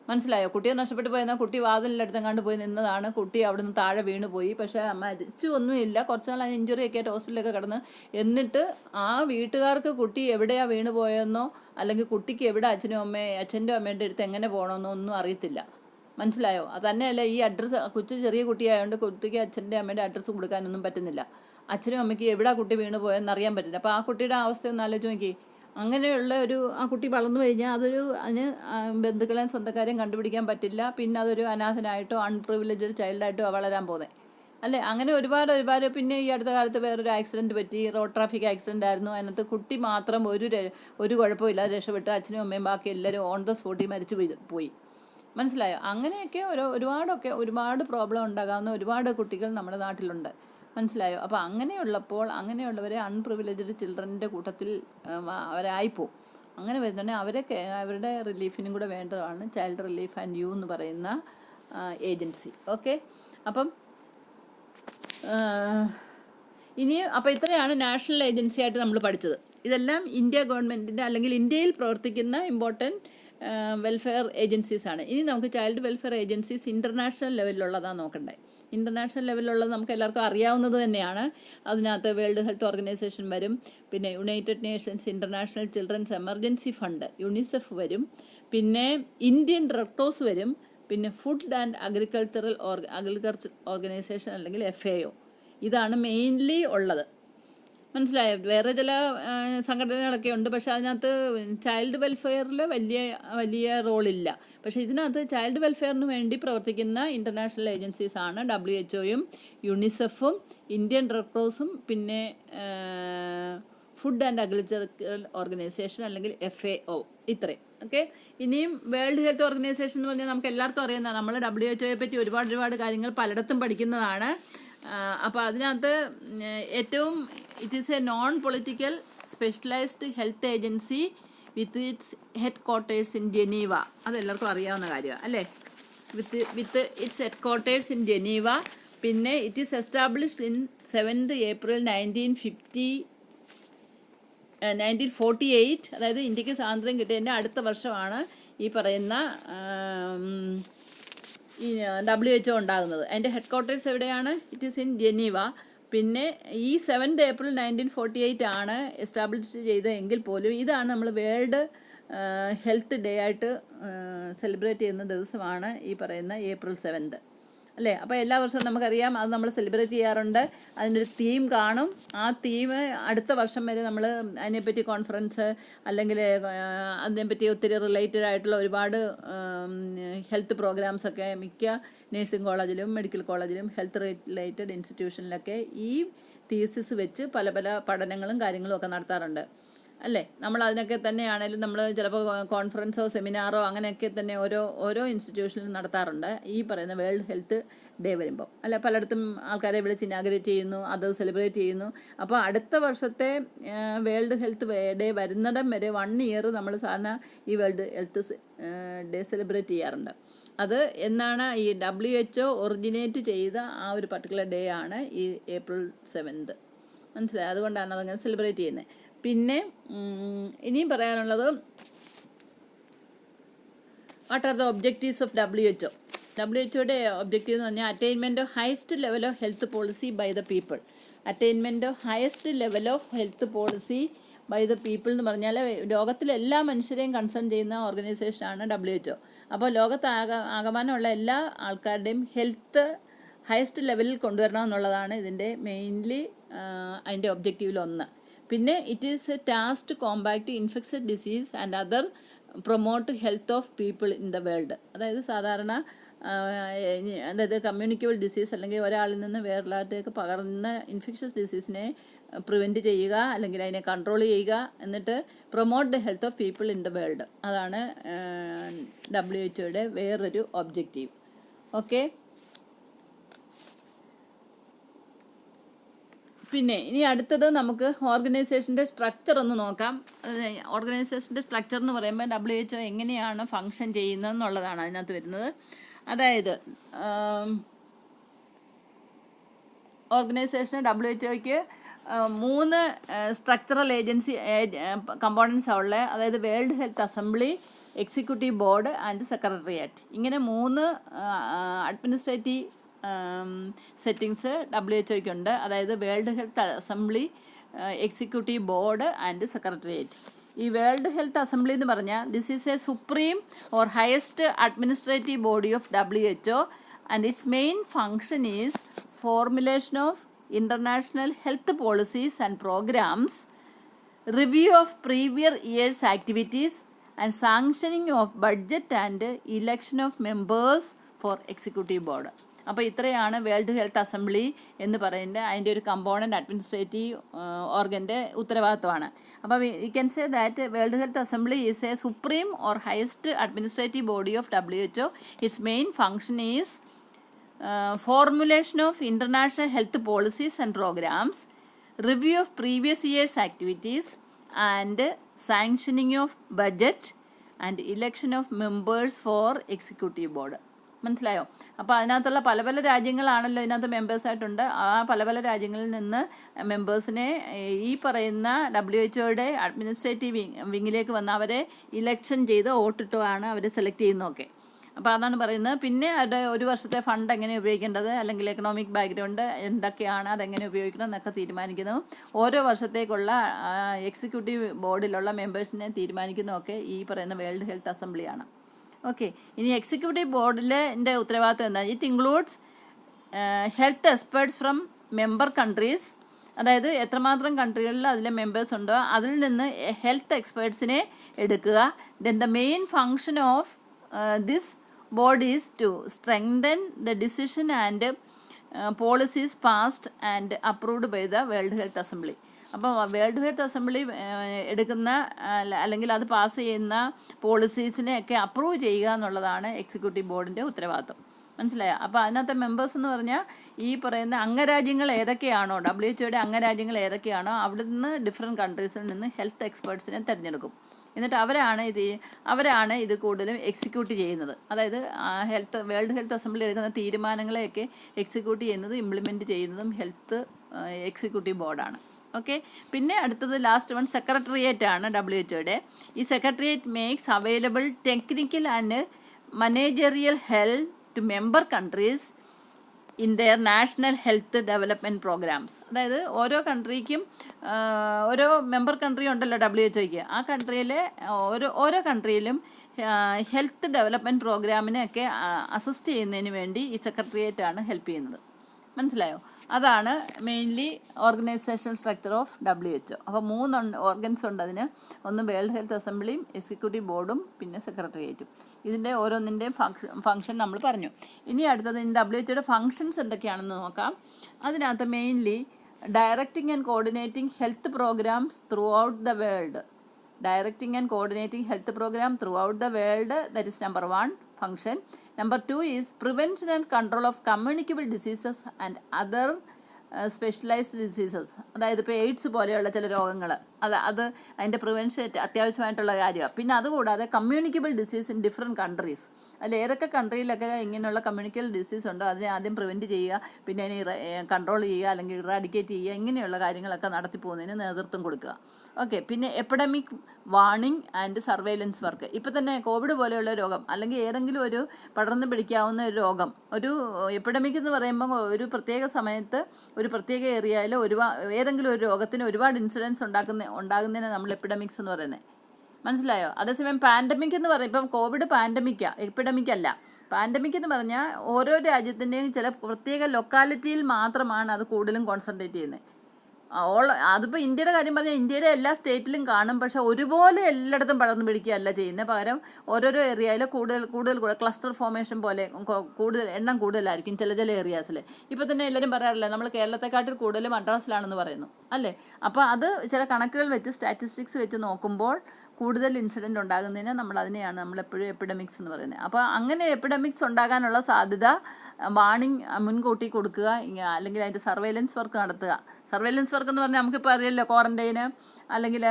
മനസ്സിലായോ? കുട്ടിയെ നഷ്ടപ്പെട്ടു പോയെന്നാൽ കുട്ടി വാതിലിനടുത്തെങ്ങാണ്ട് പോയി നിന്നതാണ്, കുട്ടി അവിടെ നിന്ന് താഴെ വീണ് പോയി. പക്ഷേ മരിച്ചു ഒന്നുമില്ല, കുറച്ച് നാൾ ഇഞ്ചുറി ഒക്കെ ആയിട്ട് ഹോസ്പിറ്റലിലൊക്കെ കിടന്ന്. എന്നിട്ട് ആ വീട്ടുകാർക്ക് കുട്ടി എവിടെയാണ് വീണ് പോയെന്നോ അല്ലെങ്കിൽ കുട്ടിക്ക് എവിടെ അച്ഛൻ്റെ അമ്മയുടെ അടുത്ത് എങ്ങനെ പോകണമെന്നോ ഒന്നും അറിയത്തില്ല. മനസ്സിലായോ? അത് തന്നെയല്ല, ഈ അഡ്രസ്സ് ചെറിയ കുട്ടിയായതുകൊണ്ട് കുട്ടിക്ക് അച്ഛൻ്റെ അമ്മയുടെ അഡ്രസ്സ് കൊടുക്കാനൊന്നും പറ്റുന്നില്ല. അച്ഛനും അമ്മയ്ക്ക് എവിടെ കുട്ടി വീണ് പോയെന്ന് അറിയാൻ പറ്റില്ല. അപ്പോൾ ആ കുട്ടിയുടെ അവസ്ഥയൊന്ന് ആലോചിച്ച് നോക്കി. അങ്ങനെയുള്ള ആ കുട്ടി വളർന്നു കഴിഞ്ഞാൽ അതിന് ബന്ധുക്കളെയും സ്വന്തക്കാരെയും കണ്ടുപിടിക്കാൻ പറ്റില്ല. പിന്നെ അതൊരു അനാഥനായിട്ടോ അൺപ്രിവിലേജ്ഡ് ചൈൽഡായിട്ടോ വളരാൻ പോകുന്നത് അല്ലേ? അങ്ങനെ ഒരുപാട്. പിന്നെ ഈ അടുത്ത കാലത്ത് വേറൊരു ആക്സിഡൻറ്റ് പറ്റി, റോഡ് ട്രാഫിക് ആക്സിഡൻ്റ് ആയിരുന്നു. അതിനകത്ത് കുട്ടി മാത്രം ഒരു കുഴപ്പമില്ലാതെ രക്ഷപ്പെട്ട് അച്ഛനും അമ്മയും ബാക്കി എല്ലാവരും ഓൺ ദ സ്പോട്ടിൽ മരിച്ചു പോയി. മനസ്സിലായോ? അങ്ങനെയൊക്കെ ഒരുപാട് പ്രോബ്ലം ഉണ്ടാകാവുന്ന ഒരുപാട് കുട്ടികൾ നമ്മുടെ നാട്ടിലുണ്ട്. മനസ്സിലായോ? അപ്പോൾ അങ്ങനെയുള്ളവരെ അൺപ്രിവിലേജ്ഡ് ചിൽഡ്രൻ്റെ കൂട്ടത്തിൽ അവരായിപ്പോവും. അങ്ങനെ വരുന്നുണ്ടെങ്കിൽ അവരുടെ റിലീഫിനും കൂടെ വേണ്ടതാണ് ചൈൽഡ് റിലീഫ് ആൻഡ് യു എന്ന് പറയുന്ന ഏജൻസി. ഓക്കെ, അപ്പം ഇത്രയാണ് നാഷണൽ ഏജൻസി ആയിട്ട് നമ്മൾ പഠിച്ചത്. ഇതെല്ലാം ഇന്ത്യ ഗവൺമെൻറ്റിൻ്റെ അല്ലെങ്കിൽ ഇന്ത്യയിൽ പ്രവർത്തിക്കുന്ന ഇമ്പോർട്ടൻറ്റ് വെൽഫെയർ ഏജൻസീസാണ്. ഇനി നമുക്ക് ചൈൽഡ് വെൽഫെയർ ഏജൻസീസ് ഇൻ്റർനാഷണൽ ലെവലിലുള്ളതാണ് നോക്കണ്ടേ. ഇൻ്റർനാഷണൽ ലെവലിലുള്ളത് നമുക്ക് എല്ലാവർക്കും അറിയാവുന്നത് തന്നെയാണ്. അതിനകത്ത് വേൾഡ് ഹെൽത്ത് ഓർഗനൈസേഷൻ വരും, പിന്നെ United Nations international children's emergency fund UNICEF വരും, പിന്നെ ഇന്ത്യൻ റെഡ് ക്രോസ് വരും, പിന്നെ ഫുഡ് ആൻഡ് അഗ്രികൾച്ചർ ഓർഗനൈസേഷൻ അല്ലെങ്കിൽ FAO. ഇതാണ് മെയിൻലി ഉള്ളത്. മനസ്സിലായോ? വേറെ ചില സംഘടനകളൊക്കെ ഉണ്ട്, പക്ഷെ അതിനകത്ത് ചൈൽഡ് വെൽഫെയറിൽ വലിയ റോളില്ല. പക്ഷേ ഇതിനകത്ത് ചൈൽഡ് വെൽഫെയറിന് വേണ്ടി പ്രവർത്തിക്കുന്ന ഇൻ്റർനാഷണൽ ഏജൻസീസാണ് WHO-യും യുണിസെഫും ഇന്ത്യൻ റെഡ് ക്രോസും പിന്നെ ഫുഡ് ആൻഡ് അഗ്രികൾച്ചറൽ ഓർഗനൈസേഷൻ അല്ലെങ്കിൽ FAO. ഇത്രയും. ഓക്കെ, ഇനിയും വേൾഡ് ഹെൽത്ത് ഓർഗനൈസേഷൻ എന്ന് പറഞ്ഞാൽ നമുക്ക് എല്ലാവർക്കും അറിയുന്നതാണ്. നമ്മൾ WHO-യെ പറ്റി ഒരുപാട് കാര്യങ്ങൾ പലയിടത്തും പഠിക്കുന്നതാണ്. അപ്പോൾ അതിനകത്ത് ഏറ്റവും it is a non political specialised health agency with its headquarters in Geneva. അതെല്ലാവർക്കും അറിയാവുന്ന കാര്യമാണ് അല്ലേ? With its headquarters in Geneva. പിന്നെ it is established in 7th April 1950 1948, അതായത് ഇന്ത്യക്ക് സ്വാതന്ത്ര്യം കിട്ടിയതിൻ്റെ അടുത്ത വർഷമാണ് ഈ പറയുന്ന ഈ WHO ഉണ്ടാകുന്നത്. അതിൻ്റെ ഹെഡ് ക്വാർട്ടേഴ്സ് എവിടെയാണ്? It is in Geneva. പിന്നെ ഈ 7th April 1948 ആണ് എസ്റ്റാബ്ലിഷ് ചെയ്തതെങ്കിൽ പോലും ഇതാണ് നമ്മൾ വേൾഡ് ഹെൽത്ത് ഡേ ആയിട്ട് സെലിബ്രേറ്റ് ചെയ്യുന്ന ദിവസമാണ് ഈ പറയുന്ന April 7th, അല്ലേ? അപ്പോൾ എല്ലാ വർഷവും നമുക്കറിയാം അത് നമ്മൾ സെലിബ്രേറ്റ് ചെയ്യാറുണ്ട്. അതിനൊരു തീം കാണും. ആ തീം അടുത്ത വർഷം വരെ നമ്മൾ അതിനെപ്പറ്റി കോൺഫറൻസ് അല്ലെങ്കിൽ അതിനെപ്പറ്റി ഒത്തിരി റിലേറ്റഡ് ആയിട്ടുള്ള ഒരുപാട് ഹെൽത്ത് പ്രോഗ്രാംസൊക്കെ മിക്ക നഴ്സിംഗ് കോളേജിലും മെഡിക്കൽ കോളേജിലും ഹെൽത്ത് റിലേറ്റഡ് ഇൻസ്റ്റിറ്റ്യൂഷനിലൊക്കെ ഈ തീസിസ് വെച്ച് പല പല പഠനങ്ങളും കാര്യങ്ങളും ഒക്കെ നടത്താറുണ്ട്, അല്ലേ? നമ്മൾ അതിനൊക്കെ തന്നെയാണെങ്കിലും നമ്മൾ ചിലപ്പോൾ കോൺഫറൻസോ സെമിനാറോ അങ്ങനെയൊക്കെ തന്നെ ഓരോ ഇൻസ്റ്റിറ്റ്യൂഷനിലും നടത്താറുണ്ട് ഈ പറയുന്ന വേൾഡ് ഹെൽത്ത് ഡേ വരുമ്പോൾ, അല്ല? പലയിടത്തും ആൾക്കാരെ വിളിച്ച് ഇനാഗ്രേറ്റ് ചെയ്യുന്നു, അത് സെലിബ്രേറ്റ് ചെയ്യുന്നു. അപ്പോൾ അടുത്ത വർഷത്തെ വേൾഡ് ഹെൽത്ത് ഡേ വരുന്നിടം വരെ 1 year നമ്മൾ സാധാരണ ഈ വേൾഡ് ഹെൽത്ത് ഡേ സെലിബ്രേറ്റ് ചെയ്യാറുണ്ട്. അത് എന്നാണ് ഈ WHO ഒറിജിനേറ്റ് ചെയ്ത ആ ഒരു പർട്ടിക്കുലർ ഡേ ആണ് ഈ April 7th, മനസ്സിലായി? അതുകൊണ്ടാണ് അതങ്ങനെ സെലിബ്രേറ്റ് ചെയ്യുന്നത്. പിന്നെ ഇനിയും പറയാനുള്ളത്, what are the objectives of WHO? WHOയുടെ ഒബ്ജക്റ്റീവ് എന്ന് പറഞ്ഞാൽ attainment of highest level of health policy by the people. Attainment of highest level of health policy by the people എന്ന് പറഞ്ഞാൽ ലോകത്തിലെ എല്ലാ മനുഷ്യരെയും കൺസേൺ ചെയ്യുന്ന ഓർഗനൈസേഷനാണ് WHO. അപ്പോൾ ലോകത്ത് ആകമാനമുള്ള എല്ലാ ആൾക്കാരുടെയും ഹെൽത്ത് ഹയസ്റ്റ് ലെവലിൽ കൊണ്ടുവരണം എന്നുള്ളതാണ് ഇതിൻ്റെ മെയിൻലി അതിൻ്റെ ഒബ്ജക്റ്റീവിലൊന്ന്. പിന്നെ it is a task to compact infectious disease and other promote health of people in the world. അതായത് സാധാരണ അതായത് കമ്മ്യൂണിക്കബിൾ ഡിസീസ് അല്ലെങ്കിൽ ഒരാളിൽ നിന്ന് വേറൊരാളിലേക്ക് പകർന്ന ഇൻഫെക്ഷ്യസ് ഡിസീസിനെ പ്രിവെൻറ്റ് ചെയ്യുക അല്ലെങ്കിൽ അതിനെ കൺട്രോൾ ചെയ്യുക, എന്നിട്ട് promote the health of people in the world. അതാണ് WHO വേറൊരു ഒബ്ജക്റ്റീവ്. ഓക്കെ, പിന്നെ ഇനി അടുത്തത് നമുക്ക് ഓർഗനൈസേഷൻ്റെ സ്ട്രക്ചർ ഒന്ന് നോക്കാം. ഓർഗനൈസേഷൻ്റെ സ്ട്രക്ചർ എന്ന് പറയുമ്പോൾ WHO എങ്ങനെയാണ് ഫങ്ഷൻ ചെയ്യുന്നതെന്നുള്ളതാണ് അതിനകത്ത് വരുന്നത്. അതായത് ഓർഗനൈസേഷൻ WHOയ്ക്ക് 3 സ്ട്രക്ചറൽ ഏജൻസി കമ്പോണൻസാണ് ഉള്ളത്. അതായത് world health assembly, executive board and secretariat. ഇങ്ങനെ 3 അഡ്മിനിസ്ട്രേറ്റീവ് സെറ്റിങ്സ് WHO-ക്കുണ്ട്. അതായത് world health assembly, executive board and secretariat. ഈ വേൾഡ് ഹെൽത്ത് അസംബ്ലി എന്ന് പറഞ്ഞാൽ this is A supreme or highest administrative body of WHO and it's main function is formulation of international health policies and programs, review of previous year's activities, and sanctioning of budget and election of members for executive board. അപ്പോൾ ഇത്രയാണ് world health assembly എന്ന് പറയുന്നത്. അതിൻ്റെ ഒരു component administrative ഓർഗൻ്റെ ഉത്തരവാദിത്വമാണ്. അപ്പോൾ we can say that world health assembly is A supreme or highest administrative body of WHO. It's main function is formulation of international health policies and programs, review of previous year's activities, and sanctioning of budget and election of members for executive board. മനസ്സിലായോ? അപ്പോൾ അതിനകത്തുള്ള പല പല രാജ്യങ്ങളാണല്ലോ ഇതിനകത്ത് മെമ്പേഴ്സായിട്ടുണ്ട്. ആ പല പല രാജ്യങ്ങളിൽ നിന്ന് മെമ്പേഴ്സിനെ ഈ പറയുന്ന WHO-യുടെ അഡ്മിനിസ്ട്രേറ്റീവ് വിങ്ങിലേക്ക് വന്ന് അവരെ ഇലക്ഷൻ ചെയ്ത് വോട്ടിട്ടുമാണ് അവരെ സെലക്ട് ചെയ്യുന്നതൊക്കെ. അപ്പോൾ അതാണ് പറയുന്നത്. പിന്നെ അവരുടെ ഒരു വർഷത്തെ ഫണ്ട് എങ്ങനെ ഉപയോഗിക്കേണ്ടത്, അല്ലെങ്കിൽ എക്കണോമിക് ബാക്ക്ഗ്രൗണ്ട് എന്തൊക്കെയാണ്, അതെങ്ങനെ ഉപയോഗിക്കണം എന്നൊക്കെ തീരുമാനിക്കുന്നു. ഓരോ വർഷത്തേക്കുള്ള എക്സിക്യൂട്ടീവ് ബോർഡിലുള്ള മെമ്പേഴ്സിനെ തീരുമാനിക്കുന്നതൊക്കെ ഈ പറയുന്ന വേൾഡ് ഹെൽത്ത് അസംബ്ലിയാണ്. ഓക്കെ, ഇനി എക്സിക്യൂട്ടീവ് ബോർഡിൻ്റെ ഉത്തരവാദിത്വം എന്താ? It includes health experts from member countries. അതായത് എത്രമാത്രം കൺട്രികളിൽ അതിലെ മെമ്പേഴ്സ് ഉണ്ടോ അതിൽ നിന്ന് ഹെൽത്ത് എക്സ്പേർട്സിനെ എടുക്കുക. Then the main function of this board is to strengthen the decision and policies passed and approved by the World Health Assembly. അപ്പോൾ world health assembly എടുക്കുന്ന അല്ലെങ്കിൽ അത് പാസ് ചെയ്യുന്ന പോളിസീസിനെയൊക്കെ അപ്രൂവ് ചെയ്യുക എന്നുള്ളതാണ് എക്സിക്യൂട്ടീവ് ബോർഡിൻ്റെ ഉത്തരവാദിത്വം. മനസ്സിലായോ? അപ്പോൾ അതിനകത്തെ മെമ്പേഴ്സ് എന്ന് പറഞ്ഞാൽ ഈ പറയുന്ന അംഗരാജ്യങ്ങൾ ഏതൊക്കെയാണോ, WHO-യുടെ അംഗരാജ്യങ്ങൾ ഏതൊക്കെയാണോ അവിടെ നിന്ന് ഡിഫറെൻറ്റ് കൺട്രീസിൽ നിന്ന് ഹെൽത്ത് എക്സ്പേർട്സിനെ തിരഞ്ഞെടുക്കും. എന്നിട്ട് അവരാണ് ഇത് കൂടുതലും എക്സിക്യൂട്ട് ചെയ്യുന്നത്. അതായത് വേൾഡ് ഹെൽത്ത് അസംബ്ലി എടുക്കുന്ന തീരുമാനങ്ങളെയൊക്കെ എക്സിക്യൂട്ട് ചെയ്യുന്നതും ഇംപ്ലിമെൻറ്റ് ചെയ്യുന്നതും ഹെൽത്ത് എക്സിക്യൂട്ടീവ് ബോർഡാണ്. ഓക്കെ. പിന്നെ അടുത്തത് ലാസ്റ്റ് വൺ സെക്രട്ടേറിയറ്റ് ആണ് WHO. ഈ secretariat makes available technical and managerial help to member countries in their national health development programs. അതായത് ഓരോ കൺട്രിക്കും ഓരോ മെമ്പർ കൺട്രി ഉണ്ടല്ലോ WHO. ആ കൺട്രിയിലെ ഓരോ കൺട്രിയിലും ഹെൽത്ത് ഡെവലപ്മെൻറ്റ് പ്രോഗ്രാമിനെയൊക്കെ അസിസ്റ്റ് ചെയ്യുന്നതിന് വേണ്ടി ഈ സെക്രട്ടേറിയറ്റാണ് ഹെൽപ്പ് ചെയ്യുന്നത്. മനസ്സിലായോ? അതാണ് mainly organisation structure of WHO. അപ്പോൾ 3 ഓർഗൻസ് ഉണ്ട് അതിന്. ഒന്ന് വേൾഡ് ഹെൽത്ത് അസംബ്ലിയും എക്സിക്യൂട്ടീവ് ബോർഡും പിന്നെ സെക്രട്ടേറിയറ്റും. ഇതിൻ്റെ ഓരോന്നിൻ്റെയും ഫംഗ്ഷൻ നമ്മൾ പറഞ്ഞു. ഇനി അടുത്തത് WHO ഫങ്ഷൻസ് എന്തൊക്കെയാണെന്ന് നോക്കാം. അതിനകത്ത് mainly directing and coordinating health programmes throughout the world. Directing and coordinating health program throughout the world, that is number 1 function. Number 2 is prevention and control of communicable diseases and other specialised diseases. അതായത് ഇപ്പോൾ AIDS പോലെയുള്ള ചില രോഗങ്ങൾ, അതിൻ്റെ prevention അത്യാവശ്യമായിട്ടുള്ള കാര്യമാണ്. പിന്നെ അതുകൂടാതെ communicable disease in different countries. അതിൽ ഏതൊക്കെ കൺട്രിയിലൊക്കെ ഇങ്ങനെയുള്ള കമ്മ്യൂണിക്കബിൾ ഡിസീസ് ഉണ്ടോ അതിനെ ആദ്യം പ്രിവെൻറ്റ് ചെയ്യുക, പിന്നെ അതിനെ കൺട്രോൾ ചെയ്യുക അല്ലെങ്കിൽ ഇറാഡിക്കേറ്റ് ചെയ്യുക, ഇങ്ങനെയുള്ള കാര്യങ്ങളൊക്കെ നടത്തിപ്പോകുന്നതിന് നേതൃത്വം കൊടുക്കുക. ഓക്കെ. പിന്നെ epidemic warning and surveillance work. ഇപ്പോൾ തന്നെ കോവിഡ് പോലെയുള്ള രോഗം അല്ലെങ്കിൽ ഏതെങ്കിലും ഒരു പടർന്നു പിടിക്കാവുന്ന ഒരു രോഗം, ഒരു എപ്പിഡമിക് എന്ന് പറയുമ്പോൾ ഒരു പ്രത്യേക സമയത്ത് ഒരു പ്രത്യേക ഏരിയയിൽ ഏതെങ്കിലും ഒരു രോഗത്തിന് ഒരുപാട് ഇൻസിഡൻസ് ഉണ്ടാകുന്നതിനെ നമ്മൾ എപ്പിഡമിക്സ് എന്ന് പറയുന്നത്. മനസ്സിലായോ? അതേസമയം പാൻഡമിക് എന്ന് പറയും, ഇപ്പം കോവിഡ് എപ്പിഡമിക് അല്ല. പാൻഡമിക് എന്ന് പറഞ്ഞാൽ ഓരോ രാജ്യത്തിൻ്റെയും ചില പ്രത്യേക ലൊക്കാലിറ്റിയിൽ മാത്രമാണ് അത് കൂടുതലും കോൺസെൻട്രേറ്റ് ചെയ്യുന്നത്. അതിപ്പോൾ ഇന്ത്യയുടെ കാര്യം പറഞ്ഞാൽ ഇന്ത്യയിലെ എല്ലാ സ്റ്റേറ്റിലും കാണും, പക്ഷെ ഒരുപോലെ എല്ലായിടത്തും പടർന്നു പിടിക്കുകയല്ല ചെയ്യുന്നത്. പകരം ഓരോരോ ഏരിയയിൽ കൂടുതൽ ക്ലസ്റ്റർ ഫോർമേഷൻ പോലെ എണ്ണം കൂടുതലായിരിക്കും ചില ഏരിയാസിൽ. ഇപ്പോൾ തന്നെ എല്ലാവരും പറയാറില്ല നമ്മൾ കേരളത്തെക്കാട്ടിൽ കൂടുതൽ മദ്രാസിലാണെന്ന് പറയുന്നു അല്ലേ. അപ്പോൾ അത് ചില കണക്കുകൾ വെച്ച് സ്റ്റാറ്റിസ്റ്റിക്സ് വെച്ച് നോക്കുമ്പോൾ കൂടുതൽ ഇൻസിഡൻറ്റ് ഉണ്ടാകുന്നതിന് നമ്മളെപ്പോഴും എപ്പിഡമിക്സ് എന്ന് പറയുന്നത്. അപ്പോൾ അങ്ങനെ എപ്പിഡമിക്സ് ഉണ്ടാകാനുള്ള സാധ്യത വാർണിംഗ് മുൻകൂട്ടി കൊടുക്കുക, അല്ലെങ്കിൽ അതിൻ്റെ സർവൈലൻസ് വർക്ക് നടത്തുക. സർവൈലൻസ് വർക്ക് എന്ന് പറഞ്ഞാൽ നമുക്കിപ്പോൾ അറിയില്ലോ, ക്വാറൻറ്റൈന് അല്ലെങ്കിൽ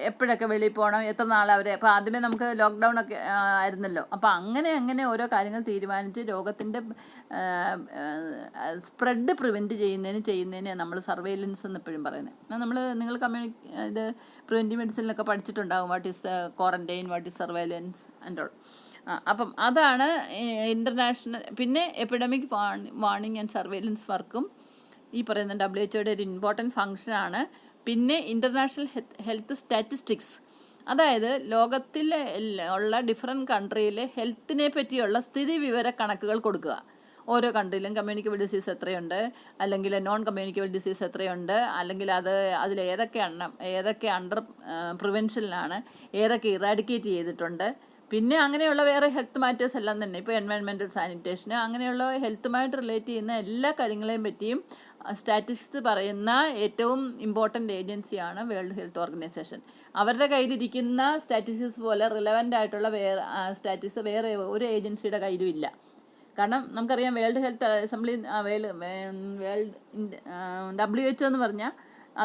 എപ്പോഴൊക്കെ വെളിയിൽ പോകണം, എത്ര നാളവരെ. അപ്പോൾ ആദ്യമേ നമുക്ക് ലോക്ക്ഡൗൺ ഒക്കെ ആയിരുന്നല്ലോ. അപ്പോൾ അങ്ങനെ ഓരോ കാര്യങ്ങൾ തീരുമാനിച്ച് രോഗത്തിൻ്റെ സ്പ്രെഡ് പ്രിവെൻറ്റ് ചെയ്യുന്നതിന് നമ്മൾ സർവൈലൻസ് എന്ന് എപ്പോഴും പറയുന്നത്. നിങ്ങൾ പ്രിവെൻറ്റീവ് മെഡിസിനിലൊക്കെ പഠിച്ചിട്ടുണ്ടാകും, what is quarantine, what is surveillance and all. അപ്പം അതാണ് ഇൻ്റർനാഷണൽ. പിന്നെ എപ്പിഡമിക് വാർണിംഗ് ആൻഡ് സർവൈലൻസ് വർക്കും ഈ പറയുന്ന WHO ഒരു ഇമ്പോർട്ടൻറ്റ് ഫങ്ഷനാണ്. പിന്നെ ഇൻ്റർനാഷണൽ ഹെൽത്ത് സ്റ്റാറ്റിസ്റ്റിക്സ്, അതായത് ലോകത്തിൽ ഉള്ള ഡിഫറെൻറ്റ് കൺട്രിയിലെ ഹെൽത്തിനെ പറ്റിയുള്ള സ്ഥിതി വിവര കണക്കുകൾ കൊടുക്കുക. ഓരോ കൺട്രിയിലും കമ്മ്യൂണിക്കബിൾ ഡിസീസ് എത്രയുണ്ട്, അല്ലെങ്കിൽ നോൺ കമ്മ്യൂണിക്കബിൾ ഡിസീസ് എത്രയുണ്ട്, അല്ലെങ്കിൽ അതിൽ ഏതൊക്കെ അണ്ടർ പ്രിവെൻഷനിലാണ്, ഏതൊക്കെ ഇറാഡിക്കേറ്റ് ചെയ്തിട്ടുണ്ട്. പിന്നെ അങ്ങനെയുള്ള വേറെ ഹെൽത്ത് മാറ്റേഴ്സ് എല്ലാം തന്നെ, ഇപ്പോൾ എൻവയൺമെൻറ്റൽ സാനിറ്റേഷന് അങ്ങനെയുള്ള ഹെൽത്തുമായിട്ട് റിലേറ്റ് ചെയ്യുന്ന എല്ലാ കാര്യങ്ങളെയും പറ്റിയും സ്റ്റാറ്റിസ്റ്റിക്സ് പറയുന്ന ഏറ്റവും ഇമ്പോർട്ടൻ്റ് ഏജൻസിയാണ് വേൾഡ് ഹെൽത്ത് ഓർഗനൈസേഷൻ. അവരുടെ കയ്യിലിരിക്കുന്ന സ്റ്റാറ്റിസ്റ്റിക്സ് പോലെ റിലവൻ്റ് ആയിട്ടുള്ള സ്റ്റാറ്റിസ്റ്റിക്സ് വേറെ ഒരു ഏജൻസിയുടെ കയ്യിലും ഇല്ല. കാരണം നമുക്കറിയാം വേൾഡ് ഹെൽത്ത് അസംബ്ലി WHO എന്ന് പറഞ്ഞാൽ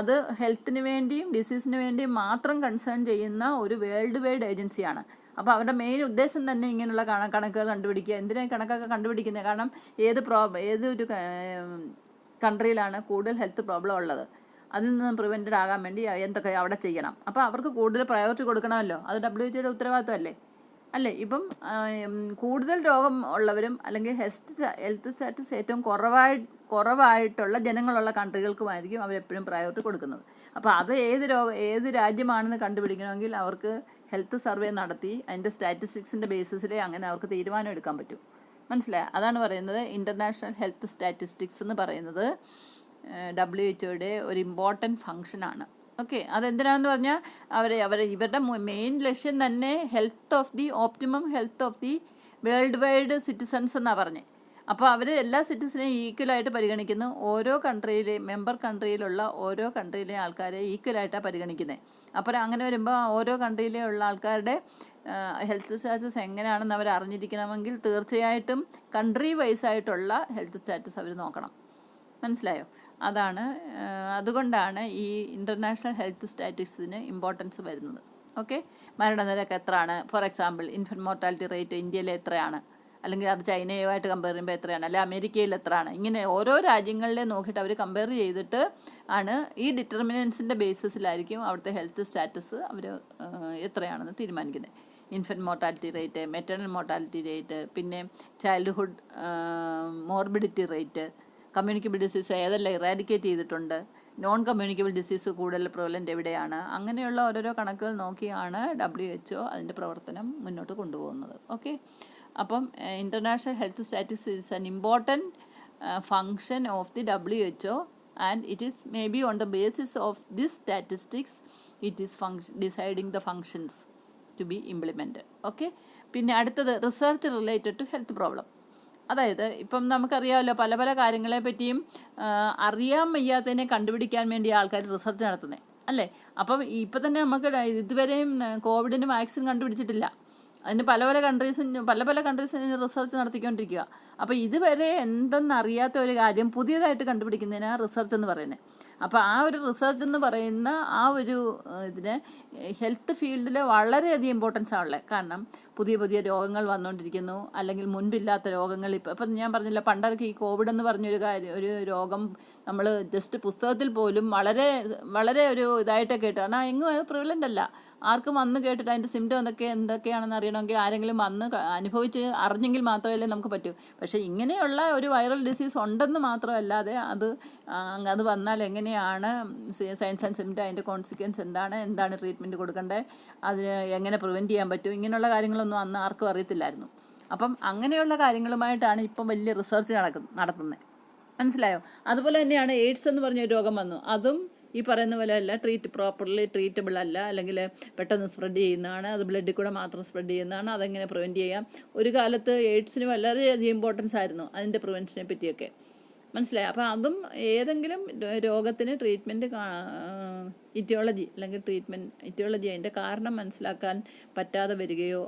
അത് ഹെൽത്തിന് വേണ്ടിയും ഡിസീസിന് വേണ്ടിയും മാത്രം കൺസേൺ ചെയ്യുന്ന ഒരു വേൾഡ് വൈഡ് ഏജൻസിയാണ്. അപ്പോൾ അവരുടെ മെയിൻ ഉദ്ദേശം തന്നെ ഇങ്ങനെയുള്ള കണക്കുകൾ കണ്ടുപിടിക്കുക. എന്തിനാണ് കണക്കൊക്കെ കണ്ടുപിടിക്കുന്നത്? കാരണം ഏതൊരു കൺട്രിയിലാണ് കൂടുതൽ ഹെൽത്ത് പ്രോബ്ലം ഉള്ളത്, അതിൽ നിന്ന് പ്രിവെൻറ്റഡ് ആകാൻ വേണ്ടി എന്തൊക്കെ അവിടെ ചെയ്യണം. അപ്പോൾ അവർക്ക് കൂടുതൽ പ്രയോറിറ്റി കൊടുക്കണമല്ലോ, അത് WHO ഉത്തരവാദിത്വമല്ലേ അല്ലേ. ഇപ്പം കൂടുതൽ രോഗം ഉള്ളവരും അല്ലെങ്കിൽ ഹെൽത്ത് സ്റ്റാറ്റസ് ഏറ്റവും കുറവായിട്ടുള്ള ജനങ്ങളുള്ള കൺട്രികൾക്കുമായിരിക്കും അവരെപ്പോഴും പ്രയോറിറ്റി കൊടുക്കുന്നത്. അപ്പോൾ അത് ഏത് രാജ്യമാണെന്ന് കണ്ടുപിടിക്കണമെങ്കിൽ അവർക്ക് ഹെൽത്ത് സർവേ നടത്തി അതിൻ്റെ സ്റ്റാറ്റിസ്റ്റിക്സിൻ്റെ ബേസിസിലേ അങ്ങനെ അവർക്ക് തീരുമാനം എടുക്കാൻ പറ്റും. മനസ്സിലായോ? അതാണ് പറയുന്നത് ഇൻ്റർനാഷണൽ ഹെൽത്ത് സ്റ്റാറ്റിസ്റ്റിക്സ് എന്ന് പറയുന്നത് WHO ഒരു ഇമ്പോർട്ടൻറ്റ് ഫങ്ഷനാണ്. ഓക്കെ. അതെന്തിനാണെന്ന് പറഞ്ഞാൽ ഇവരുടെ മെയിൻ ലക്ഷ്യം തന്നെ optimum health of the world wide citizens എന്നാണ് പറഞ്ഞത്. അപ്പോൾ അവർ എല്ലാ സിറ്റിസനെയും ഈക്വലായിട്ട് പരിഗണിക്കുന്നു. ഓരോ മെമ്പർ കൺട്രിയിലുള്ള ഓരോ കൺട്രിയിലെ ആൾക്കാരെ ഈക്വലായിട്ടാണ് പരിഗണിക്കുന്നത്. അപ്പോൾ അങ്ങനെ വരുമ്പോൾ ഓരോ കൺട്രിയിലെ ഉള്ള ആൾക്കാരുടെ ഹെൽത്ത് സ്റ്റാറ്റസ് എങ്ങനെയാണെന്ന് അവർ അറിഞ്ഞിരിക്കണമെങ്കിൽ തീർച്ചയായിട്ടും കൺട്രി വൈസ് ആയിട്ടുള്ള ഹെൽത്ത് സ്റ്റാറ്റസ് അവർ നോക്കണം. മനസ്സിലായോ? അതുകൊണ്ടാണ് ഈ ഇൻ്റർനാഷണൽ ഹെൽത്ത് സ്റ്റാറ്റിസ്റ്റിക്സിന് ഇമ്പോർട്ടൻസ് വരുന്നത്. ഓക്കെ. മരണനിരക്ക് എത്രയാണ്, for example infant mortality rate ഇന്ത്യയിലെ എത്രയാണ്, അല്ലെങ്കിൽ അത് ചൈനയുമായിട്ട് കമ്പയർ ചെയ്യുമ്പോൾ എത്രയാണ്, അല്ലെങ്കിൽ അമേരിക്കയിൽ എത്രയാണ്, ഇങ്ങനെ ഓരോ രാജ്യങ്ങളിലെ നോക്കിയിട്ട് അവർ കമ്പയർ ചെയ്തിട്ട് ആണ് ഈ ഡിറ്റർമിനൻസിൻ്റെ ബേസിസിലായിരിക്കും അവിടുത്തെ ഹെൽത്ത് സ്റ്റാറ്റസ് അവർ എത്രയാണെന്ന് തീരുമാനിക്കുന്നത്. Infant mortality rate, maternal mortality rate, പിന്നെ childhood morbidity rate, communicable disease ഏതെല്ലാം ഇറാഡിക്കേറ്റ് ചെയ്തിട്ടുണ്ട്, നോൺ കമ്മ്യൂണിക്കബിൾ ഡിസീസ് കൂടുതൽ പ്രിവലൻ്റ് എവിടെയാണ്, അങ്ങനെയുള്ള ഓരോരോ കണക്കുകൾ നോക്കിയാണ് WHO അതിൻ്റെ പ്രവർത്തനം മുന്നോട്ട് കൊണ്ടുപോകുന്നത്. ഓക്കെ, അപ്പം international health statistics is an important function of the WHO and it is maybe on the basis of this statistics it is deciding the functions to be implemented. Okay, പിന്നെ അടുത്തത് research related to health problem. അതായത് ഇപ്പം നമുക്കറിയാമല്ലോ പല പല കാര്യങ്ങളെ പറ്റിയും അറിയാൻ വയ്യാത്തതിനെ കണ്ടുപിടിക്കാൻ വേണ്ടി ആൾക്കാർ റിസർച്ച് നടത്തുന്നത് അല്ലേ. അപ്പം ഇപ്പം തന്നെ നമുക്ക് ഇതുവരെയും കോവിഡിന് വാക്സിൻ കണ്ടുപിടിച്ചിട്ടില്ല. അതിന് പല പല കൺട്രീസിന് റിസർച്ച് നടത്തിക്കൊണ്ടിരിക്കുക. അപ്പോൾ ഇതുവരെ എന്തെന്നറിയാത്ത ഒരു കാര്യം പുതിയതായിട്ട് കണ്ടുപിടിക്കുന്നതിനാണ് റിസർച്ച് എന്ന് പറയുന്നത്. അപ്പോൾ ആ ഒരു റിസർച്ച് എന്ന് പറയുന്ന ആ ഒരു ഇതിന് ഹെൽത്ത് ഫീൽഡിൽ വളരെയധികം ഇമ്പോർട്ടൻസ് ആണുള്ളത്. കാരണം പുതിയ പുതിയ രോഗങ്ങൾ വന്നുകൊണ്ടിരിക്കുന്നു, അല്ലെങ്കിൽ മുൻപില്ലാത്ത രോഗങ്ങൾ. ഇപ്പം ഞാൻ പറഞ്ഞില്ല, പണ്ടൊക്കെ ഈ കോവിഡ് എന്ന് പറഞ്ഞൊരു ഒരു രോഗം നമ്മൾ ജസ്റ്റ് പുസ്തകത്തിൽ പോലും വളരെ വളരെ ഒരു ഇതായിട്ടൊക്കെ കേട്ടു. കാരണം എങ്ങും പ്രിവലൻ്റ് അല്ല. ആർക്കും വന്ന് കേട്ടിട്ട് അതിൻ്റെ സിംറ്റം എന്തൊക്കെയാണെന്ന് അറിയണമെങ്കിൽ ആരെങ്കിലും വന്ന് അനുഭവിച്ച് അറിഞ്ഞെങ്കിൽ മാത്രമല്ലേ നമുക്ക് പറ്റൂ. പക്ഷേ ഇങ്ങനെയുള്ള ഒരു വൈറൽ ഡിസീസ് ഉണ്ടെന്ന് മാത്രമല്ലാതെ അത് വന്നാൽ എങ്ങനെയാണ് സയൻസ് ആൻഡ് സിംറ്റം, അതിൻ്റെ കോൺസിക്വൻസ് എന്താണ് ട്രീറ്റ്മെൻറ്റ് കൊടുക്കേണ്ടത്, അതിന് എങ്ങനെ പ്രിവെൻറ്റ് ചെയ്യാൻ പറ്റും, ഇങ്ങനെയുള്ള കാര്യങ്ങളൊന്നും അന്ന് ആർക്കും അറിയത്തില്ലായിരുന്നു. അപ്പം അങ്ങനെയുള്ള കാര്യങ്ങളുമായിട്ടാണ് ഇപ്പം വലിയ റിസർച്ച് നടത്തുന്നത്. മനസ്സിലായോ? അതുപോലെ തന്നെയാണ് എയ്ഡ്സ് എന്ന് പറഞ്ഞൊരു രോഗം വന്നു. അതും ഈ പറയുന്ന പോലെ അല്ല, പ്രോപ്പർലി ട്രീറ്റബിൾ അല്ല, അല്ലെങ്കിൽ പെട്ടെന്ന് സ്പ്രെഡ് ചെയ്യുന്നതാണ്, അത് ബ്ലഡിൽ കൂടെ മാത്രം സ്പ്രെഡ് ചെയ്യുന്നതാണ്. അതെങ്ങനെ പ്രിവെൻറ്റ് ചെയ്യാം? ഒരു കാലത്ത് എയ്ഡ്സിന് വളരെയധികം ഇമ്പോർട്ടൻസ് ആയിരുന്നു, അതിൻ്റെ പ്രിവെൻഷനെ പറ്റിയൊക്കെ. മനസ്സിലായി? അപ്പോൾ അതും ഏതെങ്കിലും രോഗത്തിന് ട്രീറ്റ്മെൻറ്റ് ഇറ്റിയോളജി അല്ലെങ്കിൽ ഇറ്റിയോളജി അതിൻ്റെ കാരണം മനസ്സിലാക്കാൻ പറ്റാതെ വരികയോ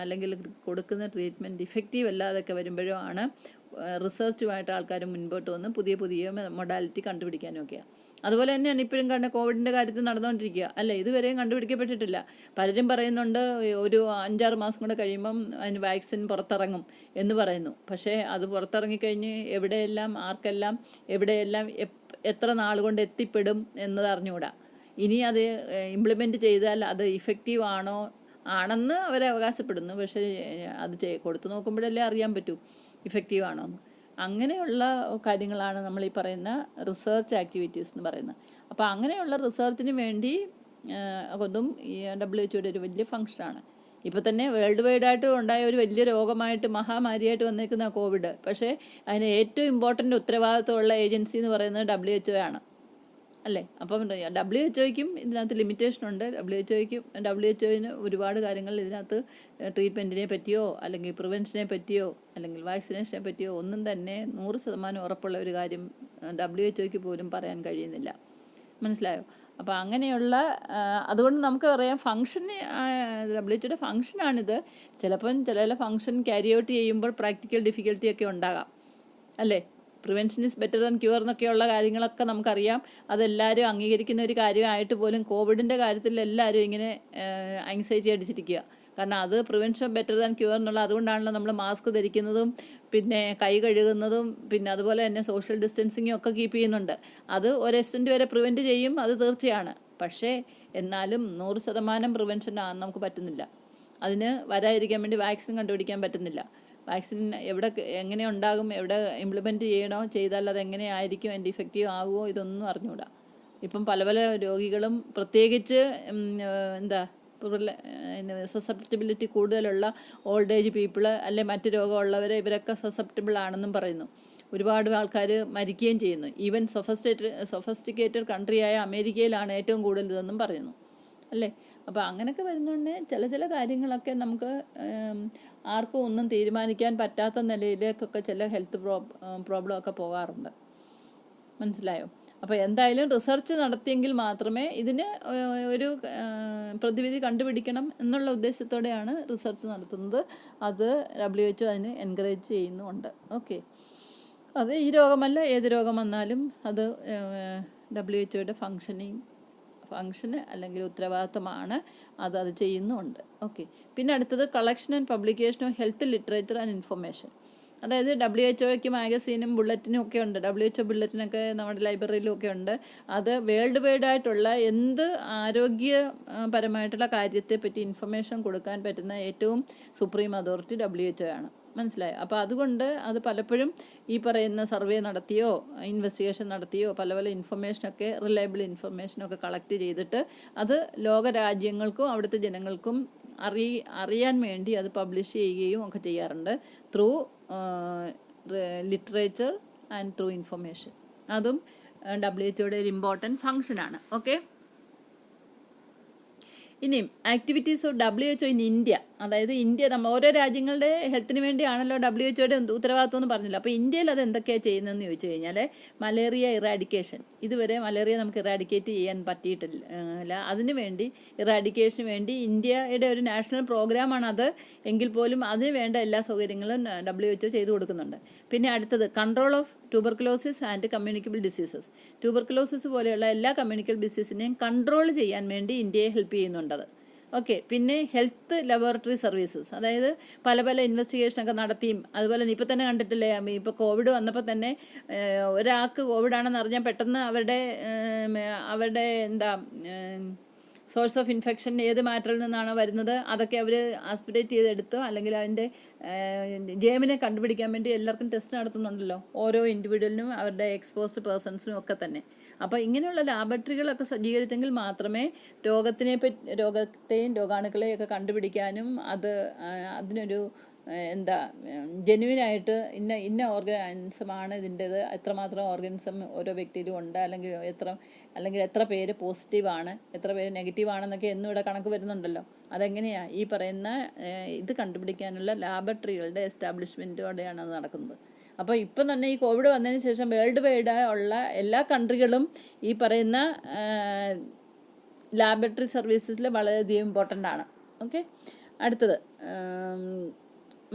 അല്ലെങ്കിൽ കൊടുക്കുന്ന ട്രീറ്റ്മെൻറ്റ് ഇഫക്റ്റീവ് അല്ലാതൊക്കെ വരുമ്പോഴോ ആണ് റിസർച്ചുമായിട്ട് ആൾക്കാർ മുൻപോട്ട് വന്ന് പുതിയ പുതിയ മൊഡാലിറ്റി കണ്ടുപിടിക്കാനും ഒക്കെയാണ്. അതുപോലെ തന്നെയാണ് ഇപ്പോഴും കോവിഡിൻ്റെ കാര്യത്തിൽ നടന്നുകൊണ്ടിരിക്കുക അല്ലേ. ഇതുവരെയും കണ്ടുപിടിക്കപ്പെട്ടിട്ടില്ല. പലരും പറയുന്നുണ്ട് ഒരു 5-6 മാസം കൂടെ കഴിയുമ്പം അതിന് വാക്സിൻ പുറത്തിറങ്ങും എന്ന് പറയുന്നു. പക്ഷേ അത് പുറത്തിറങ്ങിക്കഴിഞ്ഞ് എവിടെയെല്ലാം ആർക്കെല്ലാം എവിടെയെല്ലാം എത്ര നാൾ കൊണ്ട് എത്തിപ്പെടും എന്നത് അറിഞ്ഞുകൂടാ. ഇനി അത് ഇംപ്ലിമെൻറ്റ് ചെയ്താൽ അത് ഇഫക്റ്റീവ് ആണെന്ന് അവർ അവകാശപ്പെടുന്നു. പക്ഷേ അത് കൊടുത്തു നോക്കുമ്പോഴല്ലേ അറിയാൻ പറ്റൂ ഇഫക്റ്റീവ് ആണോ എന്ന്. അങ്ങനെയുള്ള കാര്യങ്ങളാണ് നമ്മൾ ഈ പറയുന്ന റിസർച്ച് ആക്ടിവിറ്റീസ് എന്ന് പറയുന്നത്. അപ്പോൾ അങ്ങനെയുള്ള റിസർച്ചിന് വേണ്ടി അതും ഈ WHO ഒരു വലിയ ഫങ്ഷനാണ്. ഇപ്പോൾ തന്നെ വേൾഡ് വൈഡായിട്ട് ഉണ്ടായ ഒരു വലിയ രോഗമായിട്ട് മഹാമാരിയായിട്ട് വന്നേക്കുന്ന കോവിഡ്. പക്ഷേ അതിന് ഏറ്റവും ഇമ്പോർട്ടൻ്റ് ഉത്തരവാദിത്വമുള്ള ഏജൻസി എന്ന് പറയുന്നത് WHO ആണ് അല്ലേ. അപ്പം WHO-ക്കും ഇതിനകത്ത് ലിമിറ്റേഷനുണ്ട്. WHO-ന് ഒരുപാട് കാര്യങ്ങൾ ഇതിനകത്ത് ട്രീറ്റ്മെൻറ്റിനെ പറ്റിയോ അല്ലെങ്കിൽ പ്രിവെൻഷനെ പറ്റിയോ അല്ലെങ്കിൽ വാക്സിനേഷനെ പറ്റിയോ ഒന്നും തന്നെ 100% ഉറപ്പുള്ള ഒരു കാര്യം WHO-ക്ക് പോലും പറയാൻ കഴിയുന്നില്ല. മനസ്സിലായോ? അപ്പോൾ അങ്ങനെയുള്ള അതുകൊണ്ട് നമുക്ക് പറയാം WHO-യുടെ ഫങ്ഷനാണിത്. ചിലപ്പം ചില ഫങ്ഷൻ ക്യാരി ഔട്ട് ചെയ്യുമ്പോൾ പ്രാക്ടിക്കൽ ഡിഫിക്കൽറ്റിയൊക്കെ ഉണ്ടാകാം അല്ലേ. Prevention is better than cure എന്നൊക്കെയുള്ള കാര്യങ്ങളൊക്കെ നമുക്കറിയാം. അതെല്ലാവരും അംഗീകരിക്കുന്ന ഒരു കാര്യമായിട്ട് പോലും കോവിഡിൻ്റെ കാര്യത്തിൽ എല്ലാവരും ഇങ്ങനെ ആങ്സൈറ്റി അടിച്ചിരിക്കുക. കാരണം അത് പ്രിവെൻഷൻ ബെറ്റർ ദാൻ ക്യൂർ എന്നുള്ള അതുകൊണ്ടാണല്ലോ നമ്മൾ മാസ്ക് ധരിക്കുന്നതും പിന്നെ കൈ കഴുകുന്നതും പിന്നെ അതുപോലെ തന്നെ സോഷ്യൽ ഡിസ്റ്റൻസിങ്ങും ഒക്കെ കീപ്പ് ചെയ്യുന്നുണ്ട്. അത് ഒരു എക്സ്റ്റെൻറ്റ് വരെ പ്രിവെൻറ്റ് ചെയ്യും, അത് തീർച്ചയാണ്. പക്ഷേ എന്നാലും 100% പ്രിവെൻഷൻ നമുക്ക് പറ്റുന്നില്ല. അതിന് വരാതിരിക്കാൻ വേണ്ടി വാക്സിൻ കണ്ടുപിടിക്കാൻ പറ്റുന്നില്ല. വാക്സിൻ എങ്ങനെ ഉണ്ടാകും, എവിടെ ഇംപ്ലിമെൻറ്റ് ചെയ്താൽ അതെങ്ങനെ ആയിരിക്കും, അതിൻ്റെ ഇഫക്റ്റീവ് ആകുമോ, ഇതൊന്നും അറിഞ്ഞുകൂടാ. ഇപ്പം പല പല രോഗികളും പ്രത്യേകിച്ച് സസെപ്റ്റബിലിറ്റി കൂടുതലുള്ള ഓൾഡ് ഏജ് പീപ്പിൾ അല്ലെ മറ്റ് രോഗമുള്ളവർ ഇവരൊക്കെ സസെപ്റ്റബിൾ ആണെന്നും പറയുന്നു. ഒരുപാട് ആൾക്കാർ മരിക്കുകയും ചെയ്യുന്നു. ഈവൻ സൊഫസ്റ്റിക്കേറ്റഡ് കൺട്രിയായ അമേരിക്കയിലാണ് ഏറ്റവും കൂടുതൽ ഇതെന്നും പറയുന്നു അല്ലേ. അപ്പോൾ അങ്ങനെയൊക്കെ വരുന്നതുകൊണ്ട് ചില കാര്യങ്ങളൊക്കെ നമുക്ക് ആർക്കും ഒന്നും തീരുമാനിക്കാൻ പറ്റാത്ത നിലയിലേക്കൊക്കെ ചില ഹെൽത്ത് പ്രോബ്ലമൊക്കെ പോകാറുണ്ട്. മനസ്സിലായോ? അപ്പോൾ എന്തായാലും റിസർച്ച് നടത്തിയെങ്കിൽ മാത്രമേ ഇതിന് ഒരു പ്രതിവിധി കണ്ടുപിടിക്കണം എന്നുള്ള ഉദ്ദേശത്തോടെയാണ് റിസർച്ച് നടത്തുന്നത്. അത് WHO അതിന് എൻകറേജ് ചെയ്യുന്നുമുണ്ട്. ഓക്കെ, അത് ഈ രോഗമല്ല, ഏത് രോഗം വന്നാലും അത് WHO-യുടെ ഫങ്ഷന് അല്ലെങ്കിൽ ഉത്തരവാദിത്തമാണ്, അത് ചെയ്യുന്നുമുണ്ട്. ഓക്കെ. പിന്നെ അടുത്തത് collection and publication of health literature and information. അതായത് WHO മാഗസീനും ബുള്ളറ്റിനും ഒക്കെ ഉണ്ട്. WHO ബുള്ളറ്റിനൊക്കെ നമ്മുടെ ലൈബ്രറിയിലും ഒക്കെ ഉണ്ട്. അത് വേൾഡ് വൈഡ് ആയിട്ടുള്ള എന്ത് ആരോഗ്യപരമായിട്ടുള്ള കാര്യത്തെ പറ്റി ഇൻഫർമേഷൻ കൊടുക്കാൻ പറ്റുന്ന ഏറ്റവും സുപ്രീം അതോറിറ്റി WHO ആണ്. മനസ്സിലായോ? അപ്പോൾ അതുകൊണ്ട് അത് പലപ്പോഴും ഈ പറയുന്ന സർവേ നടത്തിയോ ഇൻവെസ്റ്റിഗേഷൻ നടത്തിയോ പല ഇൻഫർമേഷനൊക്കെ റിലയബിൾ ഇൻഫർമേഷനൊക്കെ കളക്ട് ചെയ്തിട്ട് അത് ലോകരാജ്യങ്ങൾക്കും അവിടുത്തെ ജനങ്ങൾക്കും അറിയാൻ വേണ്ടി അത് പബ്ലിഷ് ചെയ്യുകയും ഒക്കെ ചെയ്യാറുണ്ട് through literature and through information. അതും WHO ഒരു ഇമ്പോർട്ടൻറ്റ് ഫങ്ഷനാണ്. ഓക്കെ. ഇനിയും activities of WHO in India. അതായത് ഇന്ത്യ ഓരോ രാജ്യങ്ങളുടെ ഹെൽത്തിന് വേണ്ടിയാണല്ലോ WHO ഉത്തരവാദിത്വം എന്ന് പറഞ്ഞില്ല. അപ്പോൾ ഇന്ത്യയിൽ അത് എന്തൊക്കെയാണ് ചെയ്യുന്നതെന്ന് ചോദിച്ചു കഴിഞ്ഞാൽ മലേറിയ ഇറാഡിക്കേഷൻ. ഇതുവരെ മലേറിയ നമുക്ക് ഇറാഡിക്കേറ്റ് ചെയ്യാൻ പറ്റിയിട്ടില്ല. അതിന് വേണ്ടി ഇറാഡിക്കേഷന് വേണ്ടി ഇന്ത്യയുടെ ഒരു നാഷണൽ പ്രോഗ്രാമാണത്. എങ്കിൽ പോലും അതിന് വേണ്ട എല്ലാ സൗകര്യങ്ങളും WHO ചെയ്തു കൊടുക്കുന്നുണ്ട്. പിന്നെ അടുത്തത് control of tuberculosis and communicable diseases. Tuberculosis പോലെയുള്ള എല്ലാ കമ്മ്യൂണിക്കബിൾ ഡിസീസിനെയും കൺട്രോൾ ചെയ്യാൻ വേണ്ടി ഇന്ത്യയെ ഹെൽപ്പ് ചെയ്യുന്നുണ്ടത്. ഓക്കെ. പിന്നെ ഹെൽത്ത് ലബോറട്ടറി സർവീസസ്, അതായത് പല ഇൻവെസ്റ്റിഗേഷനൊക്കെ നടത്തിയും അതുപോലെ ഇപ്പോൾ തന്നെ കണ്ടിട്ടില്ലേ, ഇപ്പോൾ കോവിഡ് വന്നപ്പോൾ തന്നെ ഒരാൾക്ക് കോവിഡാണെന്ന് അറിഞ്ഞാൽ പെട്ടെന്ന് അവരുടെ സോഴ്സ് ഓഫ് ഇൻഫെക്ഷൻ ഏത് മാറ്ററിൽ നിന്നാണോ വരുന്നത് അതൊക്കെ അവർ ആസ്പിറേറ്റ് ചെയ്തെടുത്തോ അല്ലെങ്കിൽ അതിൻ്റെ ജേമിനെ കണ്ടുപിടിക്കാൻ വേണ്ടി എല്ലാവർക്കും ടെസ്റ്റ് നടത്തുന്നുണ്ടല്ലോ, ഓരോ ഇൻഡിവിജ്വലിനും അവരുടെ എക്സ്പോസ്ഡ് പേഴ്സൺസിനും ഒക്കെ തന്നെ. അപ്പോൾ ഇങ്ങനെയുള്ള ലാബറട്ടറികളൊക്കെ സജ്ജീകരിച്ചെങ്കിൽ മാത്രമേ രോഗത്തെയും രോഗാണുക്കളെയൊക്കെ കണ്ടുപിടിക്കാനും അതിനൊരു ജെന്യുവിനായിട്ട് ഇന്ന ഓർഗാനിസമാണ് ഇതിൻ്റേത്, എത്രമാത്രം ഓർഗാനിസം ഓരോ വ്യക്തിയിലും ഉണ്ട്, അല്ലെങ്കിൽ എത്ര പേര് പോസിറ്റീവാണ്, എത്ര പേര് നെഗറ്റീവാണെന്നൊക്കെ എന്നും ഇവിടെ കണക്ക് വരുന്നുണ്ടല്ലോ. അതെങ്ങനെയാണ് ഈ പറയുന്ന ഇത് കണ്ടുപിടിക്കാനുള്ള ലാബറട്ടറികളുടെ എസ്റ്റാബ്ലിഷ്മെൻറ്റോടെയാണ് അത് നടക്കുന്നത്. അപ്പോൾ ഇപ്പം തന്നെ ഈ കോവിഡ് വന്നതിന് ശേഷം വേൾഡ് വൈഡ് ഉള്ള എല്ലാ കൺട്രികളും ഈ പറയുന്ന ലാബറട്ടറി സർവീസസിൽ വളരെയധികം ഇമ്പോർട്ടൻ്റ് ആണ്. ഓക്കെ. അടുത്തത്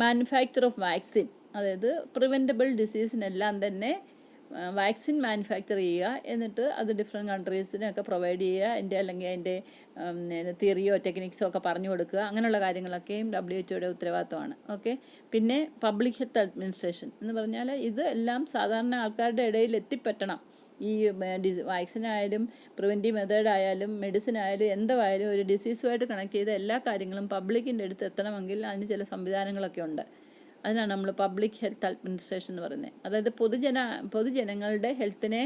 മാനുഫാക്ചർ ഓഫ് വാക്സിൻ. അതായത് പ്രിവെൻറ്റബിൾ ഡിസീസിനെല്ലാം തന്നെ വാക്സിൻ മാനുഫാക്ചർ ചെയ്യുക, എന്നിട്ട് അത് ഡിഫറെൻറ്റ് കൺട്രീസിനൊക്കെ പ്രൊവൈഡ് ചെയ്യുക, അല്ലെങ്കിൽ അതിൻ്റെ തിയറിയോ ടെക്നിക്സോ ഒക്കെ പറഞ്ഞു കൊടുക്കുക. അങ്ങനെയുള്ള കാര്യങ്ങളൊക്കെയും WHO ഉത്തരവാദിത്തമാണ്. ഓക്കെ. പിന്നെ പബ്ലിക് ഹെൽത്ത് അഡ്മിനിസ്ട്രേഷൻ എന്ന് പറഞ്ഞാൽ ഇത് എല്ലാം സാധാരണ ആൾക്കാരുടെ ഇടയിൽ എത്തിപ്പറ്റണം. ഈ വാക്സിനായാലും പ്രിവെൻറ്റീവ് മെത്തേഡ് ആയാലും മെഡിസിൻ ആയാലും എന്തായാലും ഒരു ഡിസീസുമായിട്ട് കണക്ട് ചെയ്ത എല്ലാ കാര്യങ്ങളും പബ്ലിക്കിൻ്റെ അടുത്ത് എത്തണമെങ്കിൽ അതിന് ചില സംവിധാനങ്ങളൊക്കെ ഉണ്ട്. അതിനാണ് നമ്മൾ പബ്ലിക് ഹെൽത്ത് അഡ്മിനിസ്ട്രേഷൻ എന്ന് പറയുന്നത്. അതായത് പൊതുജനങ്ങളുടെ ഹെൽത്തിനെ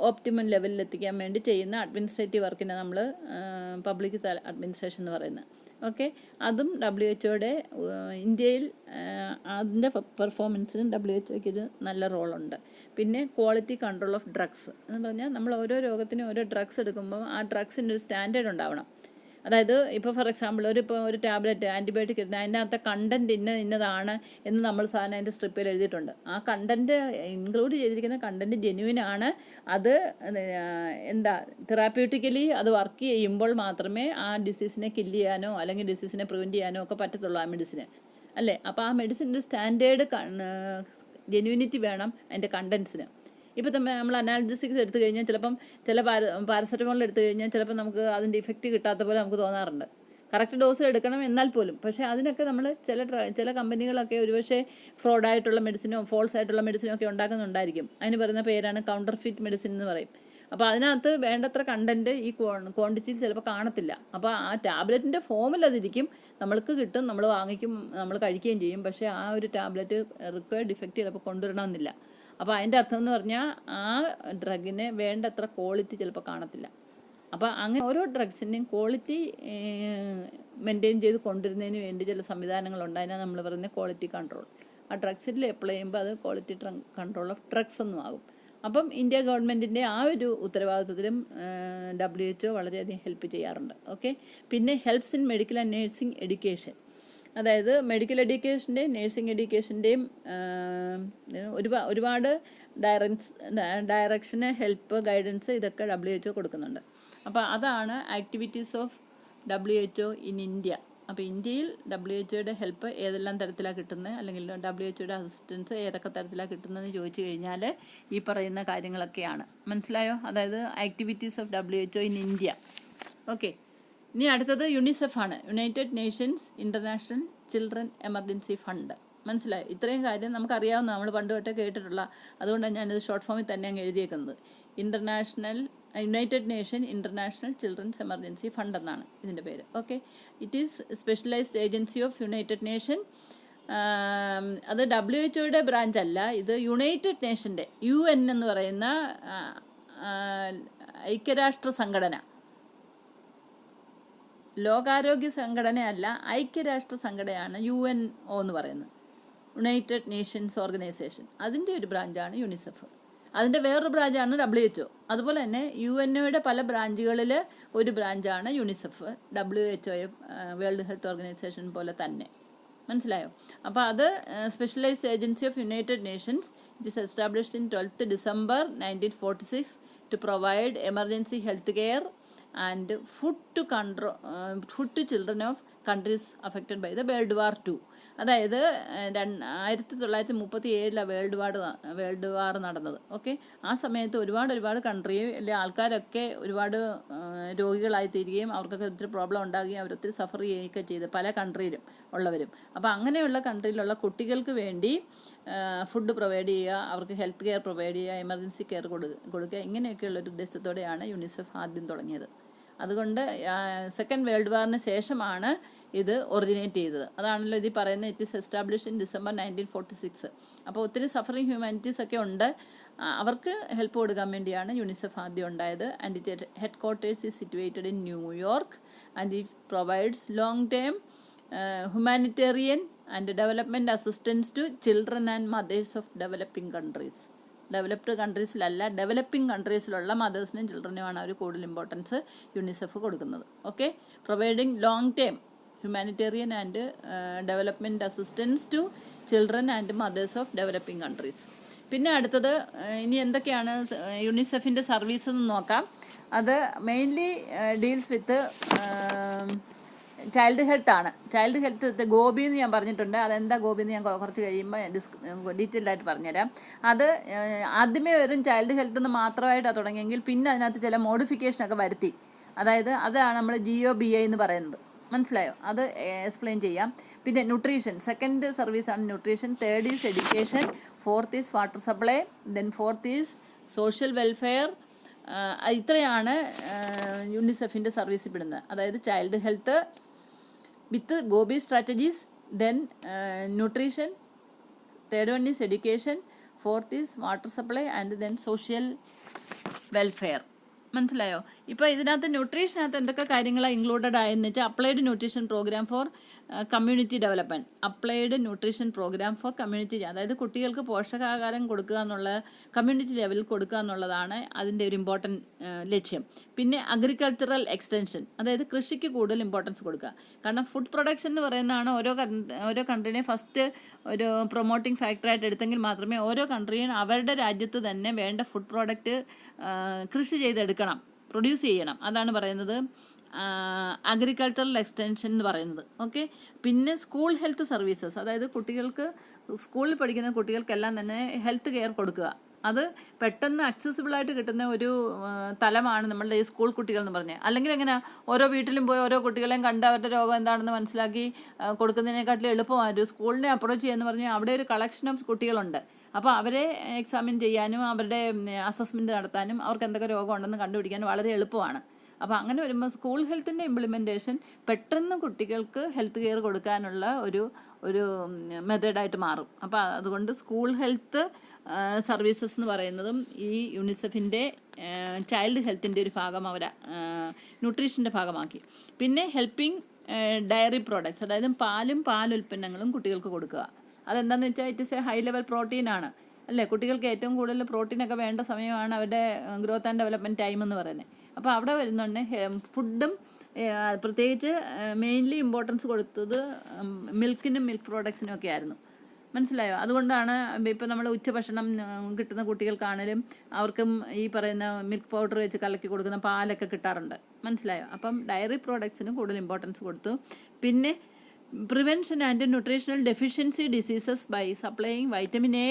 ഓപ്റ്റിമം ലെവലിൽ എത്തിക്കാൻ വേണ്ടി ചെയ്യുന്ന അഡ്മിനിസ്ട്രേറ്റീവ് വർക്കിനെ നമ്മൾ പബ്ലിക് അഡ്മിനിസ്ട്രേഷൻ എന്ന് പറയുന്നത്. ഓക്കെ. അതും WHO ഇന്ത്യയിൽ അതിൻ്റെ പെർഫോമൻസിനും WHO ഒരു നല്ല റോളുണ്ട്. പിന്നെ ക്വാളിറ്റി കൺട്രോൾ ഓഫ് ഡ്രഗ്സ് എന്ന് പറഞ്ഞാൽ നമ്മൾ ഓരോ രോഗത്തിനും ഓരോ ഡ്രഗ്സ് എടുക്കുമ്പോൾ ആ ഡ്രഗ്സിൻ്റെ ഒരു സ്റ്റാൻഡേർഡ് ഉണ്ടാവണം. അതായത് ഇപ്പോൾ ഫോർ എക്സാമ്പിൾ ഒരു ടാബ്ലറ്റ് ആൻറ്റിബയോട്ടിക് ഇടുന്ന അതിനകത്തെ കണ്ടൻറ്റ് ഇന്നതാണ് എന്ന് നമ്മൾ സാധാരണ അതിൻ്റെ സ്ട്രിപ്പിൽ എഴുതിയിട്ടുണ്ട്. ആ കണ്ടൻറ്റ് ഇൻക്ലൂഡ് ചെയ്തിരിക്കുന്ന കണ്ടൻറ്റ് ജെന്യുവിനാണ്. അത് തെറാപ്യൂട്ടിക്കലി അത് വർക്ക് ചെയ്യുമ്പോൾ മാത്രമേ ആ ഡിസീസിനെ കില്ല് ചെയ്യാനോ അല്ലെങ്കിൽ ഡിസീസിനെ പ്രിവെൻറ്റ് ചെയ്യാനോ ഒക്കെ പറ്റത്തുള്ളൂ ആ മെഡിസിന്, അല്ലേ? അപ്പോൾ ആ മെഡിസിൻ്റെ സ്റ്റാൻഡേർഡ് ജെന്യുവിനിറ്റി വേണം അതിൻ്റെ കണ്ടൻസിന്. ഇപ്പോൾ നമ്മൾ അനാൽജസിക്സ് എടുത്തു കഴിഞ്ഞാൽ ചിലപ്പം ചില പാരസെറ്റമോൾ എടുത്തു കഴിഞ്ഞാൽ ചിലപ്പോൾ നമുക്ക് അതിൻ്റെ ഇഫക്റ്റ് കിട്ടാത്ത പോലെ നമുക്ക് തോന്നാറുണ്ട്. കറക്റ്റ് ഡോസ് എടുക്കണം എന്നാൽ പോലും. പക്ഷേ അതിനൊക്കെ നമ്മൾ ചില കമ്പനികളൊക്കെ ഒരുപക്ഷെ ഫ്രോഡായിട്ടുള്ള മെഡിസിനോ ഫോൾസ് ആയിട്ടുള്ള മെഡിസിനോ ഒക്കെ ഉണ്ടാക്കുന്നുണ്ടായിരിക്കും. അതിന് പറയുന്ന പേരാണ് കൗണ്ടർഫിറ്റ് മെഡിസിൻ എന്ന് പറയും. അപ്പോൾ അതിനകത്ത് വേണ്ടത്ര കണ്ടൻറ്റ് ഈ ക്വാണ്ടിറ്റിയിൽ ചിലപ്പോൾ കാണത്തില്ല. അപ്പോൾ ആ ടാബ്ലറ്റിൻ്റെ ഫോമിൽ അതിരിക്കും, നമ്മൾക്ക് കിട്ടും, നമ്മൾ വാങ്ങിക്കും, നമ്മൾ കഴിക്കുകയും ചെയ്യും. പക്ഷേ ആ ഒരു ടാബ്ലറ്റ് റിക്വയർഡ് ഇഫക്റ്റ് ചിലപ്പോൾ കൊണ്ടുവരണമെന്നില്ല. അപ്പോൾ അതിൻ്റെ അർത്ഥം എന്ന് പറഞ്ഞാൽ ആ ഡ്രഗിന് വേണ്ടത്ര ക്വാളിറ്റി ചിലപ്പോൾ കാണത്തില്ല. അപ്പോൾ അങ്ങനെ ഓരോ ഡ്രഗ്സിൻ്റെയും ക്വാളിറ്റി മെയിൻറ്റെയിൻ ചെയ്ത് കൊണ്ടുവരുന്നതിന് വേണ്ടി ചില സംവിധാനങ്ങളുണ്ട്. അതിനാണ് നമ്മൾ പറയുന്നത് ക്വാളിറ്റി കൺട്രോൾ. ആ ഡ്രഗ്സിൽ അപ്ലൈ ചെയ്യുമ്പോൾ അത് ക്വാളിറ്റി കൺട്രോൾ ഓഫ് ഡ്രഗ്സ് എന്നും ആകും. അപ്പം ഇന്ത്യ ഗവൺമെൻറ്റിൻ്റെ ആ ഒരു ഉത്തരവാദിത്വത്തിലും WHO വളരെയധികം ഹെൽപ്പ് ചെയ്യാറുണ്ട്. ഓക്കെ. പിന്നെ helps in medical and nursing education. അതായത് മെഡിക്കൽ എഡ്യൂക്കേഷൻ്റെയും നേഴ്സിംഗ് എഡ്യൂക്കേഷൻ്റെയും ഒരുപാട് ഡയറക്ഷന് ഹെൽപ്പ് ഗൈഡൻസ് ഇതൊക്കെ WHO കൊടുക്കുന്നുണ്ട്. അപ്പോൾ അതാണ് activities of WHO in India. അപ്പോൾ ഇന്ത്യയിൽ WHO ഹെൽപ്പ് ഏതെല്ലാം തരത്തിലാണ് കിട്ടുന്നത്, അല്ലെങ്കിൽ WHO അസിസ്റ്റൻസ് ഏതൊക്കെ തരത്തിലാണ് കിട്ടുന്നതെന്ന് ചോദിച്ചു കഴിഞ്ഞാൽ ഈ പറയുന്ന കാര്യങ്ങളൊക്കെയാണ്. മനസ്സിലായോ? അതായത് activities of WHO in India. Okay, ഇനി അടുത്തത് യുണിസെഫ് ആണ്, United Nations international children emergency fund. മനസ്സിലായോ? ഇത്രയും കാര്യം നമുക്കറിയാവുന്ന, നമ്മൾ പണ്ട് തൊട്ടേ കേട്ടിട്ടുള്ള, അതുകൊണ്ടാണ് ഞാനിത് ഷോർട്ട് ഫോമിൽ തന്നെ അങ്ങ് എഴുതിയേക്കുന്നത്. United nation international children's emergency fund എന്നാണ് ഇതിൻ്റെ പേര്. Okay, it is specialised agency of united nation. അത് WHO ബ്രാഞ്ച് അല്ല, ഇത് യുണൈറ്റഡ് നേഷൻ്റെ UN എന്ന് പറയുന്ന ഐക്യരാഷ്ട്ര സംഘടന, ലോകാരോഗ്യ സംഘടനയല്ല, ഐക്യരാഷ്ട്ര സംഘടനയാണ് UNO എന്ന് പറയുന്നത്, യുണൈറ്റഡ് നേഷൻസ് ഓർഗനൈസേഷൻ. അതിൻ്റെ ഒരു ബ്രാഞ്ചാണ് യുണിസെഫ്. അതിൻ്റെ വേറൊരു ബ്രാഞ്ചാണ് WHO. അതുപോലെ തന്നെ UNOയുടെ പല ബ്രാഞ്ചുകളിൽ ഒരു ബ്രാഞ്ചാണ് UNICEF, WHO world health organisation പോലെ തന്നെ. മനസ്സിലായോ? അപ്പോൾ അത് specialised agency of united nations. It is established in 12th December 1946 to provide emergency health care and food to children of countries affected by the world war 2. അതായത് 1937 world war നടന്നത്. Okay, ആ സമയത്ത് ഒരുപാട് കൺട്രിയിലെ ആൾക്കാരൊക്കെ ഒരുപാട് രോഗികളായി തീരുകയും അവർക്കൊക്കെ ഒത്തിരി പ്രോബ്ലം ഉണ്ടാകുകയും അവരൊത്തിരി സഫർ ചെയ്യുകയൊക്കെ ചെയ്ത് പല കൺട്രിയിലും ഉള്ളവരും. അപ്പോൾ അങ്ങനെയുള്ള കൺട്രിയിലുള്ള കുട്ടികൾക്ക് വേണ്ടി ഫുഡ് പ്രൊവൈഡ് ചെയ്യുക, അവർക്ക് ഹെൽത്ത് കെയർ പ്രൊവൈഡ് ചെയ്യുക, എമർജൻസി കെയർ കൊടുക്കുക, ഇങ്ങനെയൊക്കെയുള്ളൊരു ഉദ്ദേശത്തോടെയാണ് യുണിസെഫ് ആദ്യം തുടങ്ങിയത്. അതുകൊണ്ട് സെക്കൻഡ് വേൾഡ് വാറിന് ശേഷമാണ് ഇത് ഒറിജിനേറ്റ് ചെയ്തത്. അതാണല്ലോ ഇതിൽ പറയുന്നത്, it is established in December 1946. അപ്പോൾ ഒത്തിരി സഫറിങ് ഹ്യൂമാനിറ്റീസ് ഒക്കെ ഉണ്ട്, അവർക്ക് ഹെൽപ്പ് കൊടുക്കാൻ വേണ്ടിയാണ് യുണിസെഫ് ആദ്യം ഉണ്ടായത്. And it headquarters is situated in New York and it provides long term humanitarian and development assistance to children and mothers of developing countries. Developed കൺട്രീസിലല്ല, ഡെവലപ്പിംഗ് കൺട്രീസിലുള്ള മദേഴ്സിനും ചിൽഡ്രനുമാണ് അവർ കൂടുതൽ ഇമ്പോർട്ടൻസ് യുണിസെഫ് കൊടുക്കുന്നത്. Okay, providing long term humanitarian and development assistance to children and mothers of developing countries. പിന്നെ അടുത്തത് ഇനി എന്തൊക്കെയാണ് യുണിസെഫിൻ്റെ സർവീസ് എന്ന് നോക്കാം. അത് mainly deals with child health ആണ്. ചൈൽഡ് ഹെൽത്ത് ഗോപി എന്ന് ഞാൻ പറഞ്ഞിട്ടുണ്ട്. അതെന്താ ഗോപി എന്ന് ഞാൻ കുറച്ച് കഴിയുമ്പോൾ ഡീറ്റെയിൽഡ് ആയിട്ട് പറഞ്ഞുതരാം. അത് ആദ്യമേ വരും ചൈൽഡ് ഹെൽത്ത് എന്ന് മാത്രമായിട്ടാണ് തുടങ്ങിയെങ്കിൽ പിന്നെ അതിനകത്ത് ചില മോഡിഫിക്കേഷനൊക്കെ വരുത്തി. അതാണ് നമ്മൾ GOBI എന്ന് പറയുന്നത്. മനസ്സിലായോ? അത് എക്സ്പ്ലെയിൻ ചെയ്യാം. പിന്നെ ന്യൂട്രീഷൻ, സെക്കൻഡ് സർവീസാണ് nutrition. Third is education. Fourth is water supply. Then fourth is social welfare. ഇത്രയാണ് യുണിസെഫിൻ്റെ സർവീസിൽ പെടുന്നത്. അതായത് child health with GOBI strategies, then nutrition, third one is education, fourth is water supply and then social welfare. മനസ്സിലായോ? ഇപ്പോൾ ഇതിനകത്ത് ന്യൂട്രീഷനകത്ത് എന്തൊക്കെ കാര്യങ്ങളാണ് ഇൻക്ലൂഡഡ് ആയെന്ന് വെച്ചാൽ applied nutrition programme for community development. Applied nutrition programme for community, അതായത് കുട്ടികൾക്ക് പോഷകാഹാരം കൊടുക്കുക എന്നുള്ള കമ്മ്യൂണിറ്റി ലെവലിൽ കൊടുക്കുക എന്നുള്ളതാണ് അതിൻ്റെ ഒരു ഇമ്പോർട്ടൻറ്റ് ലക്ഷ്യം. പിന്നെ അഗ്രികൾച്ചറൽ എക്സ്റ്റൻഷൻ, അതായത് കൃഷിക്ക് കൂടുതൽ ഇമ്പോർട്ടൻസ് കൊടുക്കുക. കാരണം ഫുഡ് പ്രൊഡക്ഷൻ എന്ന് പറയുന്നതാണ് ഓരോ കൺട്രീനെ ഫസ്റ്റ് ഒരു പ്രൊമോട്ടിംഗ് ഫാക്ടറായിട്ട് എടുത്തെങ്കിൽ മാത്രമേ ഓരോ കൺട്രിയും അവരുടെ രാജ്യത്ത് തന്നെ വേണ്ട ഫുഡ് പ്രോഡക്റ്റ് കൃഷി ചെയ്തെടുക്കണം, പ്രൊഡ്യൂസ് ചെയ്യണം. അതാണ് പറയുന്നത് അഗ്രികൾച്ചറൽ എക്സ്റ്റൻഷൻ എന്ന് പറയുന്നത്. ഓക്കെ, പിന്നെ സ്കൂൾ ഹെൽത്ത് സർവീസസ്, അതായത് കുട്ടികൾക്ക് സ്കൂളിൽ പഠിക്കുന്ന കുട്ടികൾക്കെല്ലാം തന്നെ ഹെൽത്ത് കെയർ കൊടുക്കുക. അത് പെട്ടെന്ന് അക്സസിബിളായിട്ട് കിട്ടുന്ന ഒരു തലമാണ് നമ്മളുടെ ഈ സ്കൂൾ കുട്ടികൾ എന്ന് പറഞ്ഞത്. അല്ലെങ്കിൽ എങ്ങനെ ഓരോ വീട്ടിലും പോയി ഓരോ കുട്ടികളെയും കണ്ട് അവരുടെ രോഗം എന്താണെന്ന് മനസ്സിലാക്കി കൊടുക്കുന്നതിനെക്കാട്ടിലും എളുപ്പമാണ് ഒരു സ്കൂളിനെ അപ്രോച്ച് ചെയ്യുകയെന്ന് പറഞ്ഞാൽ അവിടെ ഒരു കളക്ഷൻ ഓഫ് കുട്ടികളുണ്ട്. അപ്പോൾ അവരെ എക്സാമിൻ ചെയ്യാനും അവരുടെ അസസ്മെൻറ്റ് നടത്താനും അവർക്ക് എന്തൊക്കെ രോഗം ഉണ്ടെന്ന് കണ്ടുപിടിക്കാനും വളരെ എളുപ്പമാണ്. അപ്പോൾ അങ്ങനെ വരുമ്പോൾ സ്കൂൾ ഹെൽത്തിൻ്റെ ഇംപ്ലിമെൻറ്റേഷൻ പെട്ടെന്ന് കുട്ടികൾക്ക് ഹെൽത്ത് കെയർ കൊടുക്കാനുള്ള ഒരു മെത്തേഡായിട്ട് മാറും. അപ്പോൾ അതുകൊണ്ട് സ്കൂൾ ഹെൽത്ത് സർവീസസ് എന്ന് പറയുന്നതും ഈ യുണിസെഫിൻ്റെ ചൈൽഡ് ഹെൽത്തിൻ്റെ ഒരു ഭാഗം അവർ ന്യൂട്രീഷൻ്റെ ഭാഗമാക്കി. പിന്നെ ഹെൽപ്പിംഗ് ഡയറി പ്രോഡക്ട്സ്, അതായത് പാലുൽപ്പന്നങ്ങളും കുട്ടികൾക്ക് കൊടുക്കുക. അതെന്താണെന്ന് വെച്ചാൽ it is a high level പ്രോട്ടീനാണ് അല്ലേ. കുട്ടികൾക്ക് ഏറ്റവും കൂടുതൽ പ്രോട്ടീനൊക്കെ വേണ്ട സമയമാണ് അവരുടെ ഗ്രോത്ത് ആൻഡ് ഡെവലപ്മെൻറ്റ് ടൈം എന്ന് പറയുന്നത്. അപ്പോൾ അവിടെ വരുന്നുണ്ട് ഫുഡും, പ്രത്യേകിച്ച് മെയിൻലി ഇമ്പോർട്ടൻസ് കൊടുത്തത് മിൽക്കിനും മിൽക്ക് പ്രോഡക്ട്സിനും ഒക്കെ ആയിരുന്നു. മനസ്സിലായോ? അതുകൊണ്ടാണ് ഇപ്പം നമ്മൾ ഉച്ചഭക്ഷണം കിട്ടുന്ന കുട്ടികൾക്കാണേലും അവർക്കും ഈ പറയുന്ന മിൽക്ക് പൗഡർ വെച്ച് കലക്കി കൊടുക്കുന്ന പാലൊക്കെ കിട്ടാറുണ്ട്. മനസ്സിലായോ? അപ്പം ഡയറി പ്രോഡക്ട്സിന് കൂടുതൽ ഇമ്പോർട്ടൻസ് കൊടുത്തു. പിന്നെ prevention and nutritional deficiency diseases by supplying vitamin A,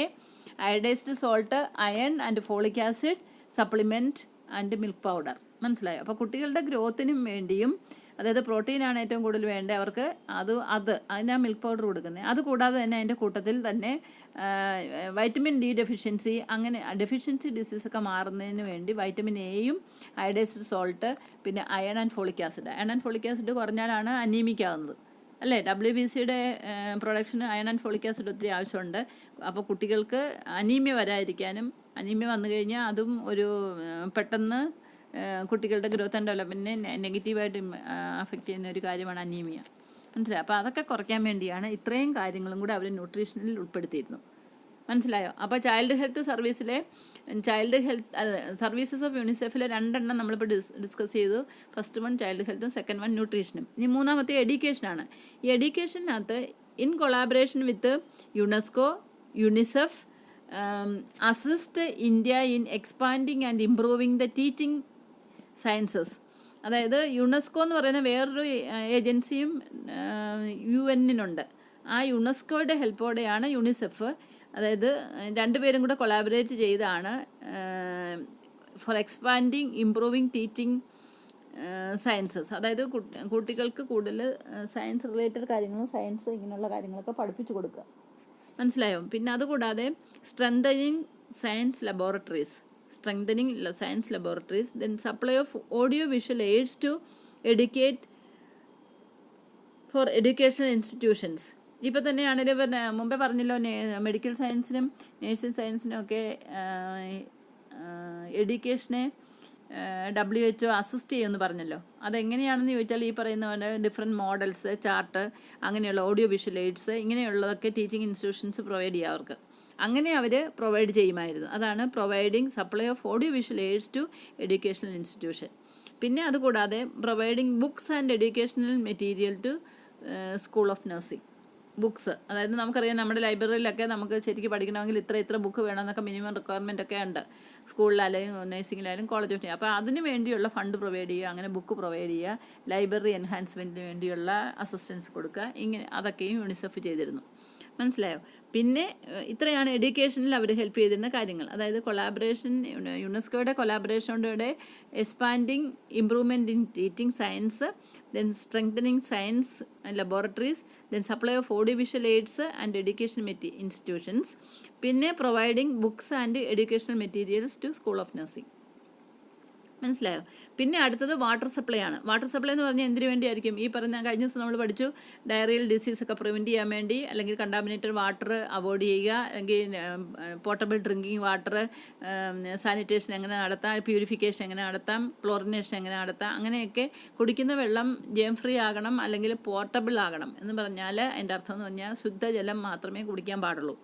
iodised salt, iron and folic acid, supplement and milk powder. മനസ്സിലായോ? അപ്പോൾ കുട്ടികളുടെ ഗ്രോത്തിനും വേണ്ടിയും, അതായത് പ്രോട്ടീനാണ് ഏറ്റവും കൂടുതൽ വേണ്ടത് അവർക്ക്, അതിനാ മിൽക്ക് പൗഡർ കൊടുക്കുന്നത്. അതുകൂടാതെ തന്നെ അതിൻ്റെ കൂട്ടത്തിൽ തന്നെ വൈറ്റമിൻ ഡി ഡെഫിഷ്യൻസി, അങ്ങനെ ഡെഫിഷ്യൻസി ഡിസീസൊക്കെ മാറുന്നതിന് വേണ്ടി വൈറ്റമിൻ എയും അയഡൈസ്ഡ് സോൾട്ട്, പിന്നെ iron and folic acid. Iron and folic acid കുറഞ്ഞാലാണ് അനീമിക് ആകുന്നത്, അല്ലേ? WBCയുടെ പ്രൊഡക്ഷന് അയൺ ആൻഡ് ഫോളിക് ആസിഡ് ഒത്തിരി ആവശ്യമുണ്ട്. അപ്പോൾ കുട്ടികൾക്ക് അനീമിയ വരാതിരിക്കാനും, അനീമിയ വന്നു കഴിഞ്ഞാൽ അതും ഒരു പെട്ടെന്ന് കുട്ടികളുടെ ഗ്രോത്ത് ആൻഡ് ഡെവലപ്മെൻറ്റിനെ നെഗറ്റീവായിട്ട് അഫക്റ്റ് ചെയ്യുന്ന ഒരു കാര്യമാണ് അനീമിയ. മനസ്സിലായോ? അപ്പോൾ അതൊക്കെ കുറയ്ക്കാൻ വേണ്ടിയാണ് ഇത്രയും കാര്യങ്ങളും കൂടെ അവർ ന്യൂട്രീഷനിൽ ഉൾപ്പെടുത്തിയിരുന്നു. മനസ്സിലായോ? അപ്പോൾ ചൈൽഡ് ഹെൽത്ത് സർവീസിലെ സർവീസസ് ഓഫ് യുണിസെഫിലെ 2 നമ്മളിപ്പോൾ ഡിസ്കസ് ചെയ്തു. ഫസ്റ്റ് വൺ ചൈൽഡ് ഹെൽത്തും, സെക്കൻഡ് വൺ ന്യൂട്രീഷനും. ഇനി മൂന്നാമത്തെ എഡ്യൂക്കേഷനാണ്. ഈ എഡ്യൂക്കേഷനകത്ത് in collaboration with UNESCO, UNICEF assist India in expanding and improving the teaching sciences. അതായത് യുനെസ്കോ എന്ന് പറയുന്ന വേറൊരു ഏജൻസിയും UN-നുണ്ട്. ആ യുനെസ്കോയുടെ ഹെൽപ്പോടെയാണ് യുണിസെഫ്, അതായത് 2 പേരും കൂടെ കൊളാബറേറ്റ് ചെയ്താണ് for expanding improving teaching sciences. അതായത് കുട്ടികൾക്ക് കൂടുതൽ സയൻസ് റിലേറ്റഡ് കാര്യങ്ങളും സയൻസ് ഇങ്ങനെയുള്ള കാര്യങ്ങളൊക്കെ പഠിപ്പിച്ചു കൊടുക്കുക. മനസ്സിലായോ? പിന്നെ അതുകൂടാതെ strengthening science laboratories, then supply of audio visual aids to educate for educational institutions. ഇപ്പോൾ തന്നെയാണെങ്കിലും മുമ്പേ പറഞ്ഞല്ലോ, മെഡിക്കൽ സയൻസിനും നേഴ്സിംഗ് സയൻസിനും ഒക്കെ എഡ്യൂക്കേഷനെ WHO അസിസ്റ്റ് ചെയ്യുമെന്ന് പറഞ്ഞല്ലോ. അതെങ്ങനെയാണെന്ന് ചോദിച്ചാൽ ഈ പറയുന്ന പോലെ ഡിഫറെൻറ്റ് മോഡൽസ്, ചാർട്ട്, അങ്ങനെയുള്ള ഓഡിയോ വിഷ്വൽ എയ്ഡ്സ് ഇങ്ങനെയുള്ളതൊക്കെ ടീച്ചിങ് ഇൻസ്റ്റിറ്റ്യൂഷൻസ് പ്രൊവൈഡ് ചെയ്യുക അവർക്ക്. അങ്ങനെ അവർ പ്രൊവൈഡ് ചെയ്യുമായിരുന്നു. അതാണ് providing supply of audio visual aids to educational institution. പിന്നെ അതുകൂടാതെ providing books and educational material to school of nursing. Books, അതായത് നമുക്കറിയാം നമ്മുടെ ലൈബ്രറിയിലൊക്കെ നമുക്ക് ശരിക്കും പഠിക്കണമെങ്കിൽ ഇത്ര ബുക്ക് വേണമെന്നൊക്കെ മിനിമം റിക്വയർമെൻ്റ് ഒക്കെ ഉണ്ട്, സ്കൂളിലായാലും നഴ്സിംഗിലായാലും കോളേജ് ഓഫ്. അപ്പോൾ അതിന് വേണ്ടിയുള്ള ഫണ്ട് പ്രൊവൈഡ് ചെയ്യുക, അങ്ങനെ ബുക്ക് പ്രൊവൈഡ് ചെയ്യുക, ലൈബ്രറി എൻഹാൻസ്മെൻറ്റിന് വേണ്ടിയുള്ള അസിസ്റ്റൻസ് കൊടുക്കുക, ഇങ്ങനെ അതൊക്കെയും യുണിസെഫ് ചെയ്തിരുന്നു. മനസ്സിലായോ? പിന്നെ ഇത്രയാണ് എഡ്യൂക്കേഷനിൽ അവർ ഹെൽപ്പ് ചെയ്തിരുന്ന കാര്യങ്ങൾ. അതായത് കൊളാബറേഷൻ, യുനെസ്കോയുടെ കൊളാബറേഷനോടെ expanding improvement in teaching science, then strengthening science laboratories, then supply of audio visual aids and education institutions, പിന്നെ providing books and educational materials to school of nursing. മനസ്സിലായോ? പിന്നെ അടുത്തത് വാട്ടർ സപ്ലൈ ആണ്. വാട്ടർ സപ്ലൈ എന്ന് പറഞ്ഞാൽ എന്തിനു വേണ്ടിയായിരിക്കും? ഈ പറഞ്ഞ കഴിഞ്ഞ ദിവസം നമ്മൾ പഠിച്ചു, ഡയറിയൽ ഡിസീസൊക്കെ പ്രിവെൻറ്റ് ചെയ്യാൻ വേണ്ടി, അല്ലെങ്കിൽ കണ്ടാമിനേറ്റഡ് വാട്ടർ അവോയ്ഡ് ചെയ്യുക, അല്ലെങ്കിൽ പോർട്ടബിൾ ഡ്രിങ്കിങ് വാട്ടർ, സാനിറ്റേഷൻ എങ്ങനെ നടത്താം, പ്യൂരിഫിക്കേഷൻ എങ്ങനെ നടത്താം, ക്ലോറിനേഷൻ എങ്ങനെ നടത്താം, അങ്ങനെയൊക്കെ കുടിക്കുന്ന വെള്ളം ജേം ഫ്രീ ആകണം, അല്ലെങ്കിൽ പോർട്ടബിൾ ആകണം എന്ന് പറഞ്ഞാൽ അതിൻ്റെ അർത്ഥം എന്ന് പറഞ്ഞാൽ ശുദ്ധജലം മാത്രമേ കുടിക്കാൻ പാടുള്ളൂ,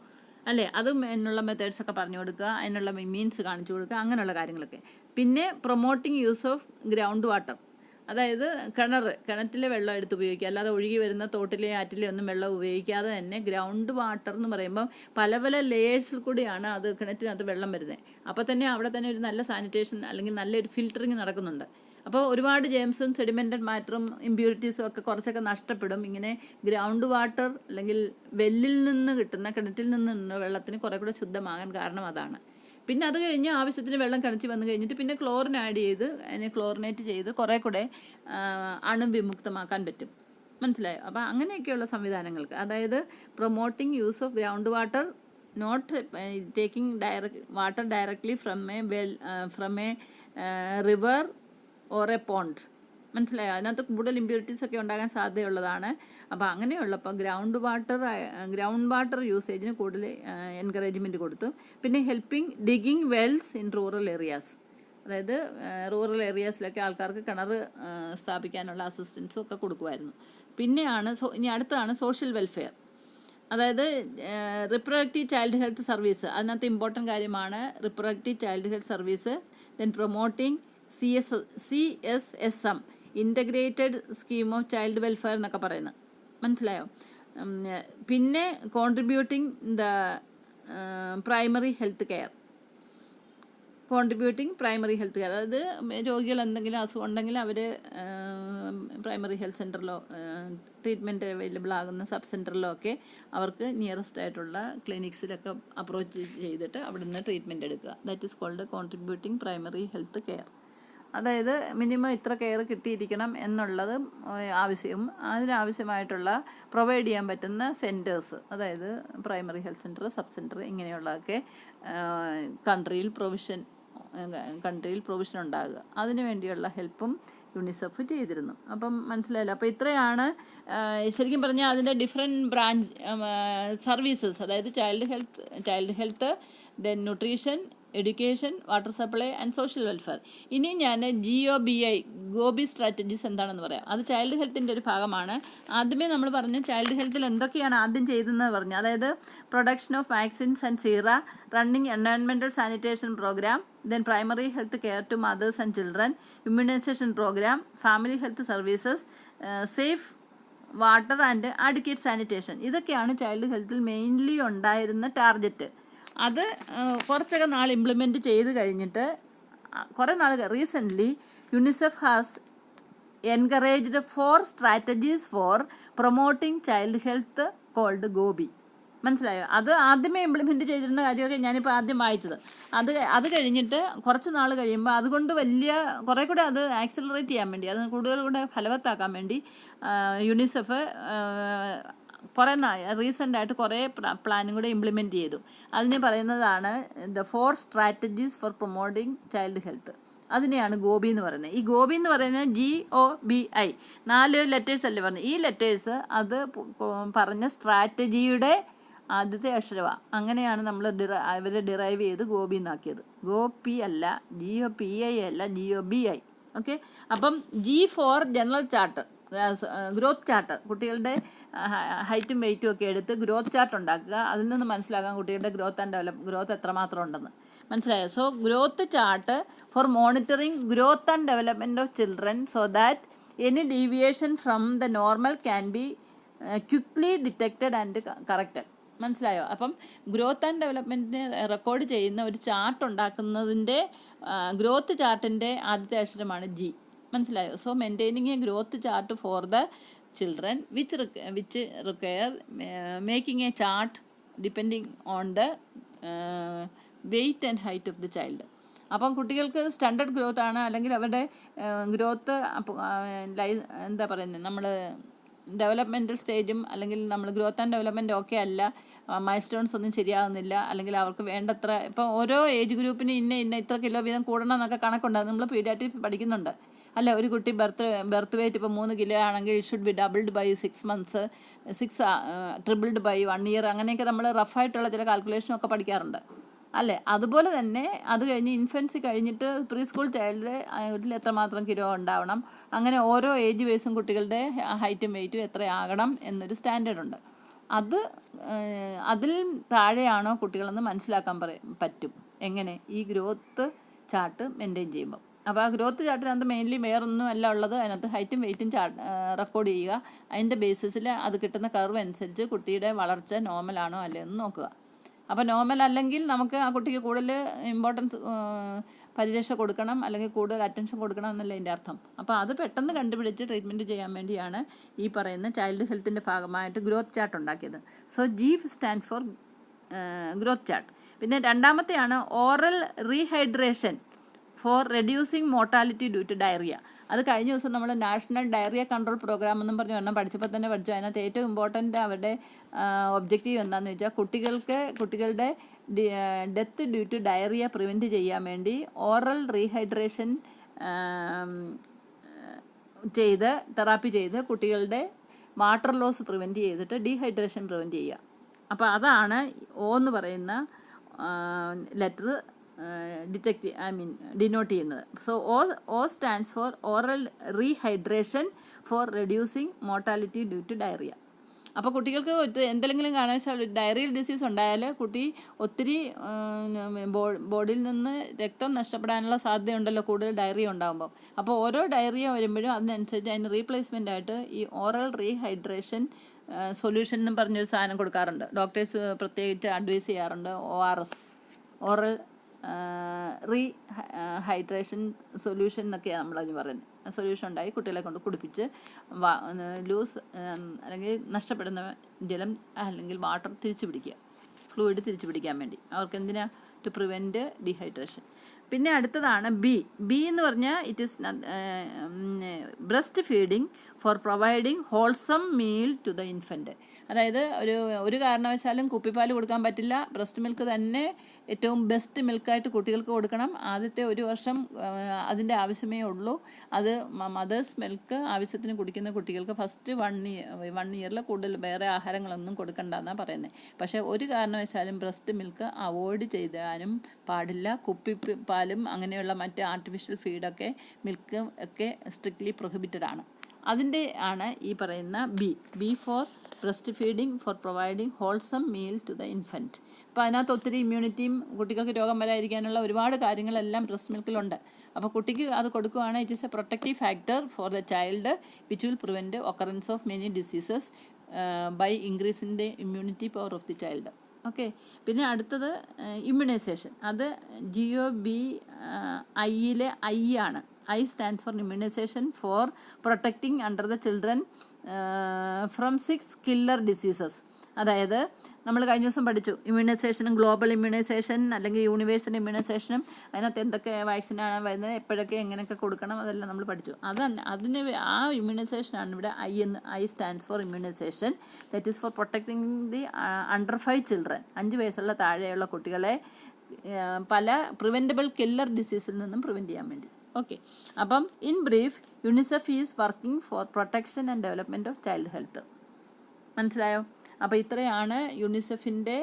അല്ലേ? അതും അതിനുള്ള മെത്തേഡ്സൊക്കെ പറഞ്ഞു കൊടുക്കുക, അതിനുള്ള മീൻസ് കാണിച്ചു കൊടുക്കുക, അങ്ങനെയുള്ള കാര്യങ്ങളൊക്കെ. പിന്നെ promoting use of ground water, അതായത് കിണറ്റിലെ വെള്ളം എടുത്ത് ഉപയോഗിക്കുക, അല്ലാതെ ഒഴുകി വരുന്ന തോട്ടിലെ ആറ്റിലെ ഒന്നും വെള്ളം ഉപയോഗിക്കാതെ തന്നെ ഗ്രൗണ്ട് വാട്ടർ എന്ന് പറയുമ്പം പല ലെയേഴ്സിൽ കൂടിയാണ് അത് കിണറ്റിനകത്ത് വെള്ളം വരുന്നത്. അപ്പോൾ തന്നെ അവിടെ തന്നെ ഒരു നല്ല സാനിറ്റേഷൻ അല്ലെങ്കിൽ നല്ലൊരു ഫിൽറ്ററിങ് നടക്കുന്നുണ്ട്. അപ്പോൾ ഒരുപാട് ജേംസും സെഡിമെൻറ്റഡ് മാറ്ററും ഇമ്പ്യൂരിറ്റീസും ഒക്കെ കുറച്ചൊക്കെ നഷ്ടപ്പെടും. ഇങ്ങനെ ഗ്രൗണ്ട് വാട്ടർ അല്ലെങ്കിൽ വെല്ലിൽ നിന്ന് കിട്ടുന്ന, കിണറ്റിൽ നിന്ന് വെള്ളത്തിന് കുറേ കൂടെ ശുദ്ധമാകാൻ കാരണം അതാണ്. പിന്നെ അത് കഴിഞ്ഞ് ആവശ്യത്തിന് വെള്ളം കിണറ്റി വന്നു കഴിഞ്ഞിട്ട് പിന്നെ ക്ലോറിൻ ആഡ് ചെയ്ത് അതിനെ ക്ലോറിനേറ്റ് ചെയ്ത് കുറേ കൂടെ അണുവിമുക്തമാക്കാൻ പറ്റും. മനസ്സിലായോ? അപ്പോൾ അങ്ങനെയൊക്കെയുള്ള സംവിധാനങ്ങൾക്ക്, അതായത് promoting use of ground water, not taking water directly from a river or a pond. മനസ്സിലായോ? അതിനകത്ത് കൂടുതൽ ഇമ്പ്യൂരിറ്റീസ് ഒക്കെ ഉണ്ടാകാൻ സാധ്യതയുള്ളതാണ്. അപ്പോൾ അങ്ങനെയുള്ളപ്പോൾ ഗ്രൗണ്ട് വാട്ടർ യൂസേജിന് കൂടുതൽ എൻകറേജ്മെൻറ്റ് കൊടുത്തു. പിന്നെ helping digging Wells in rural areas, അതായത് റൂറൽ ഏരിയാസിലൊക്കെ ആൾക്കാർക്ക് കിണർ സ്ഥാപിക്കാനുള്ള അസിസ്റ്റൻസും ഒക്കെ കൊടുക്കുമായിരുന്നു. പിന്നെയാണ് ഇനി അടുത്തതാണ് സോഷ്യൽ വെൽഫെയർ, അതായത് റിപ്രൊഡക്റ്റീവ് ചൈൽഡ് ഹെൽത്ത് സർവീസ്. അതിനകത്ത് ഇമ്പോർട്ടൻ്റ് കാര്യമാണ് reproductive child health service. Then promoting CSSM, integrated scheme of child welfare എന്നൊക്കെ പറയുന്നത്. മനസ്സിലായോ? പിന്നെ contributing the primary health care, അതായത് രോഗികൾ എന്തെങ്കിലും അസുഖം ഉണ്ടെങ്കിൽ അവർ പ്രൈമറി ഹെൽത്ത് സെൻ്ററിലോ ട്രീറ്റ്മെൻറ്റ് അവൈലബിൾ ആകുന്ന സബ് സെൻ്ററിലോ ഒക്കെ അവർക്ക് നിയറസ്റ്റ് ആയിട്ടുള്ള ക്ലിനിക്സിലൊക്കെ അപ്രോച്ച് ചെയ്തിട്ട് അവിടെ നിന്ന് ട്രീറ്റ്മെൻറ്റ് എടുക്കുക. That is called contributing primary health care. അതായത് മിനിമം ഇത്ര കെയർ കിട്ടിയിരിക്കണം എന്നുള്ളത് ആവശ്യവും അതിനാവശ്യമായിട്ടുള്ള പ്രൊവൈഡ് ചെയ്യാൻ പറ്റുന്ന സെൻറ്റേഴ്സ്, അതായത് primary health centre, sub centre ഇങ്ങനെയുള്ളതൊക്കെ കൺട്രിയിൽ പ്രൊവിഷൻ ഉണ്ടാകുക. അതിനു വേണ്ടിയുള്ള ഹെൽപ്പും യുണിസെഫ് ചെയ്തിരുന്നു. അപ്പം മനസ്സിലായല്ലോ. അപ്പോൾ ഇത്രയാണ് ശരിക്കും പറഞ്ഞാൽ അതിൻ്റെ ഡിഫറെൻറ്റ് ബ്രാഞ്ച് സർവീസസ്, അതായത് child health, then nutrition, education, water supply and social welfare. ഇനി ഞാൻ ഗോബി സ്ട്രാറ്റജീസ് എന്താണെന്ന് പറയാം. അത് ചൈൽഡ് ഹെൽത്തിൻ്റെ ഒരു ഭാഗമാണ്. ആദ്യമേ നമ്മൾ പറഞ്ഞു ചൈൽഡ് ഹെൽത്തിൽ എന്തൊക്കെയാണ് ആദ്യം ചെയ്തതെന്ന് പറഞ്ഞു. അതായത് production of vaccines and sera, running environmental sanitation programme, then primary health care to mothers and children, immunisation programme, family health services, safe water and adequate sanitation. ഇതൊക്കെയാണ് ചൈൽഡ് ഹെൽത്തിൽ മെയിൻലി ഉണ്ടായിരുന്ന ടാർഗറ്റ്. അത് കുറച്ചൊക്കെ നാൾ ഇംപ്ലിമെൻറ്റ് ചെയ്ത് കഴിഞ്ഞിട്ട് കുറേ നാൾ recently UNICEF has encouraged 4 strategies for promoting child health called GOBI. മനസ്സിലായോ? അത് ആദ്യമേ ഇംപ്ലിമെൻറ്റ് ചെയ്തിരുന്ന കാര്യമൊക്കെ ഞാനിപ്പോൾ ആദ്യം വായിച്ചത്. അത് കഴിഞ്ഞിട്ട് കുറച്ച് നാൾ കഴിയുമ്പോൾ അതുകൊണ്ട് കുറേ കൂടെ അത് ആക്സിലറേറ്റ് ചെയ്യാൻ വേണ്ടി, അത് കൂടുതൽ കൂടെ ഫലവത്താക്കാൻ വേണ്ടി യുണിസെഫ് കുറേ റീസെൻ്റായിട്ട് കുറേ പ്ലാനും കൂടെ ഇംപ്ലിമെൻറ്റ് ചെയ്തു. അതിന് പറയുന്നതാണ് the 4 strategies four promoting child health. അതിനെയാണ് ഗോബി എന്ന് പറയുന്നത്. ഈ ഗോബി എന്ന് പറയുന്നത് GOBI 4 ലെറ്റേഴ്സ് അല്ലേ പറഞ്ഞത്. ഈ ലെറ്റേഴ്സ് അത് പറഞ്ഞ സ്ട്രാറ്റജിയുടെ ആദ്യത്തെ അക്ഷരമാണ്. അങ്ങനെയാണ് നമ്മൾ ഇവരെ ഡിറൈവ് ചെയ്ത് ഗോബി എന്നാക്കിയത്. GOPI അല്ല, GOPI അല്ല, GOBI. ഓക്കെ. അപ്പം G four general chart, growth chart, കുട്ടികളുടെ ഹൈറ്റും വെയ്റ്റും ഒക്കെ എടുത്ത് ഗ്രോത്ത് ചാർട്ട് ഉണ്ടാക്കുക. അതിൽ നിന്ന് മനസ്സിലാക്കാം കുട്ടികളുടെ ഗ്രോത്ത് എത്രമാത്രം ഉണ്ടെന്ന്. മനസ്സിലായോ? So growth chart for monitoring growth and development of children so that any deviation from the normal can be quickly detected and corrected. മനസ്സിലായോ? അപ്പം ഗ്രോത്ത് ആൻഡ് ഡെവലപ്മെൻറ്റിനെ റെക്കോർഡ് ചെയ്യുന്ന ഒരു ചാർട്ട് ഉണ്ടാക്കുന്നതിൻ്റെ ഗ്രോത്ത് ചാർട്ടിൻ്റെ ആദ്യത്തെ അക്ഷരമാണ് G. മനസ്സിലായോ? So maintaining a growth chart for the children which require making a chart depending on the weight and height of the child. അപ്പം കുട്ടികൾക്ക് standard growth ആണ്, അല്ലെങ്കിൽ അവരുടെ ഗ്രോത്ത് എന്താ പറയുന്നത്, നമ്മൾ ഡെവലപ്മെൻറ്റൽ സ്റ്റേജും അല്ലെങ്കിൽ നമ്മൾ ഗ്രോത്ത് ആൻഡ് ഡെവലപ്മെൻറ്റ് ഓക്കെ അല്ല, മൈൽ സ്റ്റോൺസ് ഒന്നും ശരിയാകുന്നില്ല, അല്ലെങ്കിൽ അവർക്ക് വേണ്ടത്ര ഇപ്പം ഓരോ ഏജ് ഗ്രൂപ്പിന് ഇന്ന ഇത്ര കിലോ വീതം കൂടണം എന്നൊക്കെ കണക്കുണ്ടാകും. നമ്മൾ പീഡിയാട്രിക് പഠിക്കുന്നുണ്ട് അല്ല. ഒരു കുട്ടി ബർത്ത് വെയിറ്റ് ഇപ്പോൾ 3 കിലോ ആണെങ്കിൽ it should be doubled by 6 months, tripled by 1 year, അങ്ങനെയൊക്കെ നമ്മൾ റഫായിട്ടുള്ള ചില കാൽക്കുലേഷനൊക്കെ പഠിക്കാറുണ്ട് അല്ലേ. അതുപോലെ തന്നെ അത് കഴിഞ്ഞ് ഇൻഫൻസി കഴിഞ്ഞിട്ട് പ്രീ സ്കൂൾ ചൈൽഡിൽ എത്രമാത്രം കിലോ ഉണ്ടാവണം, അങ്ങനെ ഓരോ ഏജ് വൈസും കുട്ടികളുടെ ഹൈറ്റും വെയ്റ്റും എത്രയാകണം എന്നൊരു സ്റ്റാൻഡേർഡ് ഉണ്ട്. അതിൽ താഴെയാണോ കുട്ടികളെന്ന് മനസ്സിലാക്കാൻ പറ്റും. എങ്ങനെ? ഈ ഗ്രോത്ത് ചാർട്ട് മെയിൻറ്റെയിൻ ചെയ്യുമ്പോൾ. അപ്പോൾ ആ ഗ്രോത്ത് ചാർട്ടിനകത്ത് മെയിൻലി വേറൊന്നും അല്ല ഉള്ളത്. അതിനകത്ത് ഹൈറ്റും വെയ്റ്റും റെക്കോർഡ് ചെയ്യുക. അതിൻ്റെ ബേസിസിൽ അത് കിട്ടുന്ന കർവ് അനുസരിച്ച് കുട്ടിയുടെ വളർച്ച നോർമലാണോ അല്ലേ എന്ന് നോക്കുക. അപ്പോൾ നോർമൽ അല്ലെങ്കിൽ നമുക്ക് ആ കുട്ടിക്ക് കൂടുതൽ ഇമ്പോർട്ടൻസ് പരിരക്ഷ കൊടുക്കണം, അല്ലെങ്കിൽ കൂടുതൽ അറ്റൻഷൻ കൊടുക്കണം എന്നല്ല എൻ്റെ അർത്ഥം. അപ്പോൾ അത് പെട്ടെന്ന് കണ്ടുപിടിച്ച് ട്രീറ്റ്മെൻറ്റ് ചെയ്യാൻ വേണ്ടിയാണ് ഈ പറയുന്ന ചൈൽഡ് ഹെൽത്തിൻ്റെ ഭാഗമായിട്ട് ഗ്രോത്ത് ചാർട്ട് ഉണ്ടാക്കിയത്. So G stand for growth chart. പിന്നെ രണ്ടാമത്തെയാണ് oral rehydration for reducing mortality due to diarrhoea. അത് കഴിഞ്ഞ ദിവസം നമ്മൾ നാഷണൽ ഡയറിയ കൺട്രോൾ പ്രോഗ്രാം എന്നും പറഞ്ഞ് ഒരെണ്ണം പഠിച്ചപ്പോൾ തന്നെ പഠിച്ചു. അതിനകത്ത് ഏറ്റവും ഇമ്പോർട്ടൻ്റ് അവരുടെ ഒബ്ജക്റ്റീവ് എന്താണെന്ന് വെച്ചാൽ കുട്ടികളുടെ death due to diarrhoea prevent ചെയ്യാൻ വേണ്ടി ഓറൽ റീഹൈഡ്രേഷൻ തെറാപ്പി ചെയ്ത് കുട്ടികളുടെ വാട്ടർ ലോസ് പ്രിവെൻറ്റ് ചെയ്തിട്ട് ഡീഹൈഡ്രേഷൻ പ്രിവെൻറ്റ് ചെയ്യുക. അപ്പോൾ അതാണ് O എന്ന് പറയുന്ന ലെറ്റർ ഡിനോട്ട് ചെയ്യുന്നത്. So O stands for oral rehydration for reducing mortality due to diarrhoea. അപ്പോൾ കുട്ടികൾക്ക് എന്തെങ്കിലും കാരണവശാൽ ഡയറിയൽ ഡിസീസ് ഉണ്ടായാൽ കുട്ടി ഒത്തിരി ബോഡിയിൽ നിന്ന് രക്തം നഷ്ടപ്പെടാനുള്ള സാധ്യതയുണ്ടല്ലോ കൂടുതൽ ഡയറിയ ഉണ്ടാകുമ്പോൾ. അപ്പോൾ ഓരോ ഡയറിയ വരുമ്പോഴും അതിനനുസരിച്ച് അതിന് റീപ്ലേസ്മെൻ്റ് ആയിട്ട് ഈ ഓറൽ റീഹൈഡ്രേഷൻ സൊല്യൂഷൻ എന്നും പറഞ്ഞൊരു സാധനം കൊടുക്കാറുണ്ട്. ഡോക്ടേഴ്സ് പ്രത്യേകിച്ച് അഡ്വൈസ് ചെയ്യാറുണ്ട്. ORS, ഓറൽ ഹൈഡ്രേഷൻ സൊല്യൂഷൻ എന്നൊക്കെയാണ് നമ്മളതിന് പറയുന്നത്. സൊല്യൂഷൻ ഉണ്ടായി കുട്ടികളെ കൊണ്ട് കുടിപ്പിച്ച് ലൂസ് അല്ലെങ്കിൽ നഷ്ടപ്പെടുന്ന ജലം അല്ലെങ്കിൽ വാട്ടർ തിരിച്ചു പിടിക്കുക, ഫ്ലൂയിഡ് തിരിച്ചു പിടിക്കാൻ വേണ്ടി. അവർക്ക് എന്തിനാ? To prevent dehydration. പിന്നെ അടുത്തതാണ് ബി എന്ന് പറഞ്ഞാൽ it is breast feeding for providing wholesome meal to the infant. അതായത് ഒരു കാരണവശാലും കുപ്പിപ്പാൽ കൊടുക്കാൻ പറ്റില്ല. ബ്രസ്റ്റ് മിൽക്ക് തന്നെ ഏറ്റവും ബെസ്റ്റ് മിൽക്കായിട്ട് കുട്ടികൾക്ക് കൊടുക്കണം. ആദ്യത്തെ ഒരു വർഷം അതിൻ്റെ ആവശ്യമേ ഉള്ളൂ. അത് മദേഴ്സ് മിൽക്ക് ആവശ്യത്തിന് കുടിക്കുന്ന കുട്ടികൾക്ക് ഫസ്റ്റ് 1 ഇയറിൽ കൂടുതൽ വേറെ ആഹാരങ്ങളൊന്നും കൊടുക്കണ്ടെന്നാണ് പറയുന്നത്. പക്ഷേ ഒരു കാരണവശാലും ബ്രസ്റ്റ് മിൽക്ക് അവോയ്ഡ് ചെയ്യാനും പാടില്ല. കുപ്പിപ്പാലും അങ്ങനെയുള്ള മറ്റ് ആർട്ടിഫിഷ്യൽ ഫീഡൊക്കെ മിൽക്ക് ഒക്കെ സ്ട്രിക്ട്ലി പ്രൊഹിബിറ്റഡ് ആണ്. അതിൻ്റെ ആണ് ഈ പറയുന്ന B for breast feeding for providing wholesome meal to the infant. അപ്പോൾ അതിനകത്ത് ഒത്തിരി ഇമ്മ്യൂണിറ്റിയും കുട്ടികൾക്ക് രോഗം വരാതിരിക്കാനുള്ള ഒരുപാട് കാര്യങ്ങളെല്ലാം ബ്രസ്റ്റ് മിൽക്കിലുണ്ട്. അപ്പോൾ കുട്ടിക്ക് അത് കൊടുക്കുകയാണ്. It is a protective factor for the child which will prevent occurrence of many diseases by increasing the immunity power of the child. Okay. പിന്നെ അടുത്തത് ഇമ്മ്യൂണൈസേഷൻ. അത് GOBIയിലെ I ആണ്. I stands for immunization for protecting under the children from 6 killer diseases. അതായത് നമ്മൾ കഴിഞ്ഞ ദിവസം പഠിച്ചു ഇമ്മ്യൂണൈസേഷനും global immunisation അല്ലെങ്കിൽ യൂണിവേഴ്സൽ ഇമ്മ്യൂണൈസേഷനും അതിനകത്ത് എന്തൊക്കെ വാക്സിനാണ് വരുന്നത്, എപ്പോഴൊക്കെ എങ്ങനെയൊക്കെ കൊടുക്കണം, അതെല്ലാം നമ്മൾ പഠിച്ചു. അതിന് ആ ഇമ്മ്യൂണൈസേഷനാണ് ഇവിടെ I stands for immunization that is for protecting the under 5 children. 5 വയസ്സുള്ള താഴെയുള്ള കുട്ടികളെ പല പ്രിവെൻറ്റബിൾ കില്ലർ ഡിസീസിൽ നിന്നും പ്രിവെൻറ്റ് ചെയ്യാൻ വേണ്ടി. ഓക്കെ. അപ്പം in brief UNICEF is working for protection and development of child health. മനസ്സിലായോ? അപ്പോൾ ഇത്രയാണ് യുണിസെഫിൻ്റെ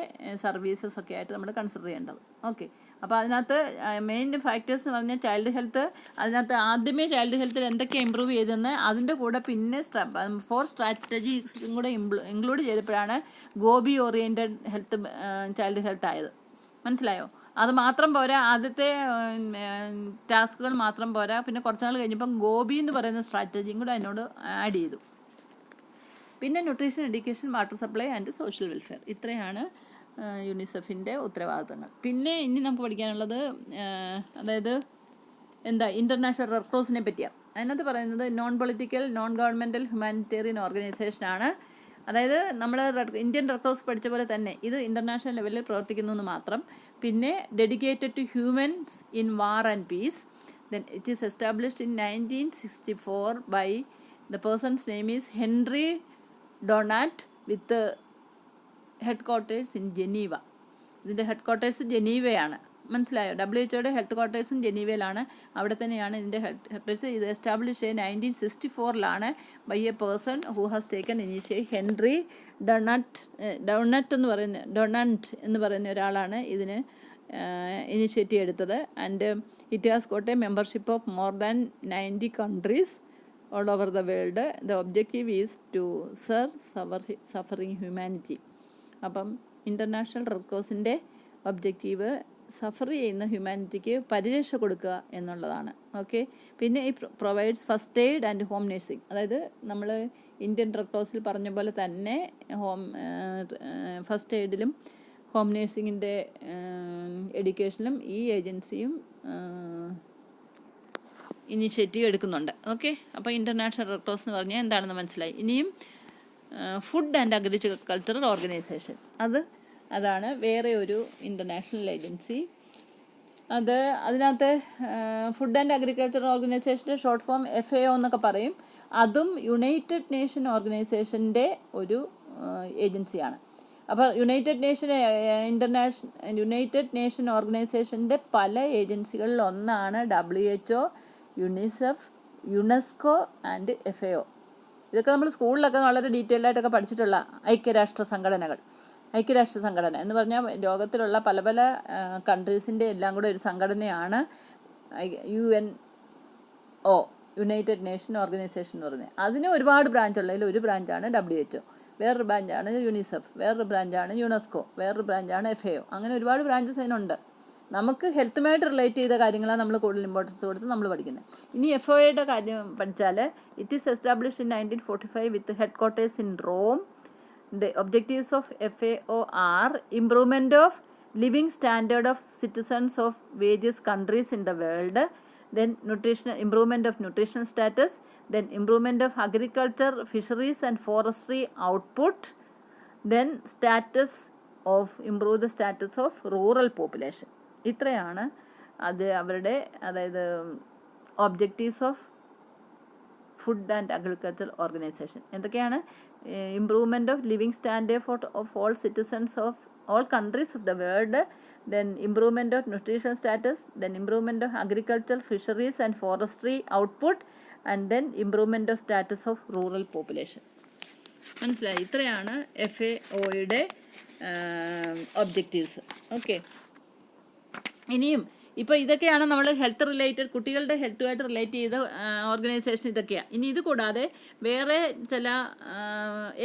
സർവീസസ് ഒക്കെ ആയിട്ട് നമ്മൾ കൺസിഡർ ചെയ്യേണ്ടത്. ഓക്കെ. അപ്പോൾ അതിനകത്ത് മെയിൻ ഫാക്ടേഴ്സ് എന്ന് പറഞ്ഞാൽ ചൈൽഡ് ഹെൽത്ത്. അതിനകത്ത് ആദ്യമേ ചൈൽഡ് ഹെൽത്തിൽ എന്തൊക്കെ ഇമ്പ്രൂവ് ചെയ്തെന്ന് അതിൻ്റെ കൂടെ പിന്നെ 4 സ്ട്രാറ്റജീസും കൂടെ ഇൻക്ലൂഡ് ചെയ്തപ്പോഴാണ് gobi oriented health child health ആയത്. മനസ്സിലായോ? അത് മാത്രം പോരാ, ആദ്യത്തെ ടാസ്കുകൾ മാത്രം പോരാ, പിന്നെ കുറച്ച് നാൾ കഴിഞ്ഞപ്പം ഗോബി എന്ന് പറയുന്ന സ്ട്രാറ്റജിയും കൂടെ അതിനോട് ആഡ് ചെയ്തു. പിന്നെ nutrition, education, water supply and social welfare. ഇത്രയാണ് യുണിസെഫിൻ്റെ ഉത്തരവാദിത്തങ്ങൾ. പിന്നെ ഇനി നമുക്ക് പഠിക്കാനുള്ളത് അതായത് ഇൻ്റർനാഷണൽ റെഡ് ക്രോസിനെ പറ്റിയാണ്. അതിനകത്ത് പറയുന്നത് non political, non governmental, humanitarian ഓർഗനൈസേഷനാണ്. അതായത് നമ്മൾ ഇന്ത്യൻ റെഡ് ക്രോസ് പഠിച്ച പോലെ തന്നെ ഇത് ഇൻ്റർനാഷണൽ ലെവലിൽ പ്രവർത്തിക്കുന്നു എന്ന് മാത്രം. പിന്നെ dedicated to humans in war and peace. Then it is established in 1964 by the persons name is Henry Donat with headquarters in Geneva. ഇതിൻ്റെ ഹെഡ് ക്വാർട്ടേഴ്സ് ജനീവയാണ്. മനസ്സിലായോ? WHO ഹെൽത്ത് ക്വാർട്ടേഴ്സും ജനീവയിലാണ്. അവിടെ തന്നെയാണ് ഇതിൻ്റെ ഹെൽത്ത് ക്വാർട്ടേഴ്സ്. ഇത് എസ്റ്റാബ്ലിഷ് ചെയ്ത് 1964 by a person who has taken initiative. Henry Donat എന്ന് പറയുന്ന ഒരാളാണ് ഇതിന് ഇനീഷ്യേറ്റീവ് എടുത്തത്. And it has got a membership of more than 90 countries all over the world. The objective is to serve suffering humanity. അപ്പം international red ക്രോസിൻ്റെ objective Zafar ചെയ്യുന്ന ഹ്യൂമാനിറ്റിക്ക് പരിരക്ഷ കൊടുക്കുക എന്നുള്ളതാണ്. ഓക്കെ. പിന്നെ ഈ provides first aid and home nursing. അതായത് നമ്മൾ Indian red ക്രോസിൽ പറഞ്ഞ പോലെ തന്നെ ഫസ്റ്റ് എയ്ഡിലും ഹോം നഴ്സിങ്ങിൻ്റെ എഡ്യൂക്കേഷനിലും ഈ ഏജൻസിയും ഇനിഷ്യേറ്റീവ് എടുക്കുന്നുണ്ട്. ഓക്കെ. അപ്പോൾ ഇൻ്റർനാഷണൽ റെഡ് ക്രോസ് എന്ന് പറഞ്ഞാൽ എന്താണെന്ന് മനസ്സിലായി. ഇനിയും ഫുഡ് ആൻഡ് അഗ്രികൾച്ചറൽ ഓർഗനൈസേഷൻ, അതാണ് വേറെ ഒരു ഇൻ്റർനാഷണൽ ഏജൻസി. അതിനകത്ത് ഫുഡ് ആൻഡ് അഗ്രികൾച്ചറൽ ഓർഗനൈസേഷൻ്റെ ഷോർട്ട് ഫോം FAO എന്നൊക്കെ പറയും. അതും യുണൈറ്റഡ് നേഷൻ ഓർഗനൈസേഷൻ്റെ ഒരു ഏജൻസിയാണ്. അപ്പോൾ യുണൈറ്റഡ് നേഷൻ ഓർഗനൈസേഷൻ്റെ പല ഏജൻസികളിൽ ഒന്നാണ് WHO, UNICEF, UNESCO and FAO. ഇതൊക്കെ നമ്മൾ സ്കൂളിലൊക്കെ വളരെ ഡീറ്റെയിൽ ആയിട്ടൊക്കെ പഠിച്ചിട്ടുള്ള ഐക്യരാഷ്ട്ര സംഘടന എന്ന് പറഞ്ഞാൽ ലോകത്തിലുള്ള പല പല കൺട്രീസിൻ്റെ എല്ലാം കൂടെ ഒരു സംഘടനയാണ് UNO, യുണൈറ്റഡ് നേഷൻ ഓർഗനൈസേഷൻ എന്ന് പറഞ്ഞത്. അതിന് ഒരുപാട് ബ്രാഞ്ചുള്ളതിൽ ഒരു ബ്രാഞ്ചാണ് WHO, വേറൊരു ബ്രാഞ്ചാണ് യുണിസെഫ്, വേറൊരു ബ്രാഞ്ചാണ് യുനെസ്കോ, വേറൊരു ബ്രാഞ്ചാണ് FAO. അങ്ങനെ ഒരുപാട് ബ്രാഞ്ചസ് അതിനുണ്ട്. നമുക്ക് ഹെൽത്തുമായിട്ട് റിലേറ്റ് ചെയ്ത കാര്യങ്ങളാണ് നമ്മൾ കൂടുതൽ ഇമ്പോർട്ടൻസ് കൊടുത്ത് നമ്മൾ പഠിക്കുന്നത്. ഇനി FAOയുടെ കാര്യം പഠിച്ചാൽ it is established in 1945 with headquarters in Rome. The objectives of FAO are improvement of living standard of citizens of various countries in the world, then improvement of nutritional status, then improvement of agriculture, fisheries and forestry output, then improve the status of rural population. ഇത്രയാണ് അത് അവരുടെ അതായത് objectives of food and agriculture organisation. എന്തൊക്കെയാണ്? Improvement of living standard of all citizens of all countries of the world, then improvement of nutrition status, then improvement of agriculture, fisheries and forestry output, and then improvement of status of rural population. മനസ്സിലായി? ഇത്രയാണ് FAOയുടെ objectives. Okay, ഇനിയും ഇപ്പോൾ ഇതൊക്കെയാണ് നമ്മൾ health related, കുട്ടികളുടെ ഹെൽത്തുമായിട്ട് relate ചെയ്ത organisation ഇതൊക്കെയാണ്. ഇനി ഇത് കൂടാതെ വേറെ ചില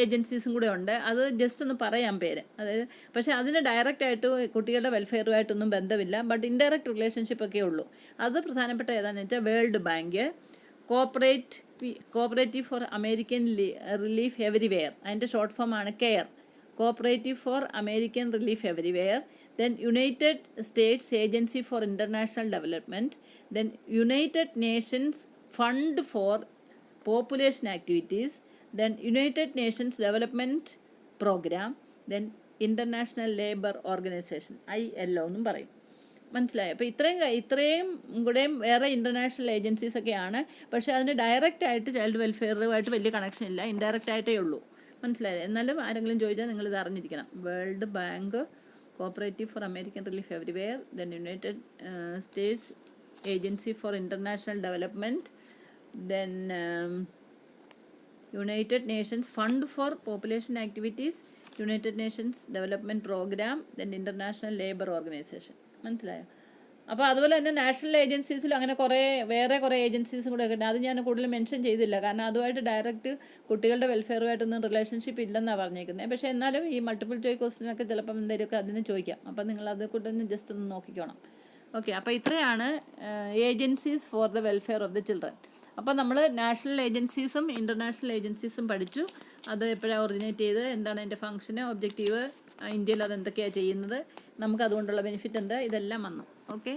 ഏജൻസീസും കൂടെ ഉണ്ട്. അത് ജസ്റ്റ് ഒന്ന് പറയാം പേര്. അതായത് പക്ഷേ അതിന് ഡയറക്റ്റായിട്ട് കുട്ടികളുടെ വെൽഫെയറുമായിട്ടൊന്നും ബന്ധമില്ല, ബട്ട് ഇൻഡയറക്റ്റ് റിലേഷൻഷിപ്പ് ഒക്കെ ഉള്ളൂ. അത് പ്രധാനപ്പെട്ട ഏതാണെന്ന് വെച്ചാൽ world bank, cooperative for American relief everywhere, അതിൻ്റെ ഷോർട്ട് ഫോം ആണ് CARE, cooperative for American relief everywhere, then United States Agency for International Development, then United Nations Fund for Population Activities, then United Nations Development Program, then International Labour Organization, ILO എന്നും പറയും. മനസ്സിലായി? അപ്പോൾ ഇത്രയും കൂടെയും വേറെ international agencies ഒക്കെയാണ്. പക്ഷേ അതിന് ഡയറക്റ്റ് ആയിട്ട് ചൈൽഡ് വെൽഫെയറുമായിട്ട് വലിയ കണക്ഷൻ ഇല്ല, ഇൻഡയറക്റ്റ് ആയിട്ടേ ഉള്ളൂ. മനസ്സിലായത്? എന്നാലും ആരെങ്കിലും ചോദിച്ചാൽ നിങ്ങളിത് അറിഞ്ഞിരിക്കണം. World bank, Cooperative for American Relief Everywhere, then United States Agency for International Development, then United Nations Fund for Population Activities, United Nations Development Program, then International Labour Organization. മനസ്സിലായോ? അപ്പോൾ അതുപോലെ തന്നെ നാഷണൽ ഏജൻസീസിലും അങ്ങനെ വേറെ കുറേ ഏജൻസീസും കൂടെ ഒക്കെ ഉണ്ട്. അത് ഞാൻ കൂടുതൽ മെൻഷൻ ചെയ്തില്ല, കാരണം അതുമായിട്ട് ഡയറക്റ്റ് കുട്ടികളുടെ വെൽഫെയറുമായിട്ടൊന്നും റിലേഷൻഷിപ്പ് ഇല്ലെന്നാണ് പറഞ്ഞേക്കുന്നത്. പക്ഷേ എന്നാലും ഈ മൾട്ടിപ്പിൾ ചോയ്സ് ക്വസ്റ്റ്യനൊക്കെ ചിലപ്പം എന്തെങ്കിലുമൊക്കെ അതിന് ചോദിക്കാം. അപ്പം നിങ്ങൾ അത് കൂടെ ഒന്ന് ജസ്റ്റ് ഒന്ന് നോക്കിക്കോണം. ഓക്കെ, അപ്പോൾ ഇത്രയാണ് agencies for the welfare of the children. അപ്പോൾ നമ്മൾ നാഷണൽ ഏജൻസീസും ഇൻ്റർനാഷണൽ ഏജൻസീസും പഠിച്ചു. അത് എപ്പോഴാണ് ഒറിജിനേറ്റ് ചെയ്ത്, എന്താണ് അതിൻ്റെ ഫംഗ്ഷന്, ഒബ്ജക്റ്റീവ്, ഇന്ത്യയിൽ അത് എന്തൊക്കെയാണ് ചെയ്യുന്നത്, നമുക്ക് അതുകൊണ്ടുള്ള ബെനിഫിറ്റ് എന്താ, ഇതെല്ലാം വന്നു. ഓക്കെ.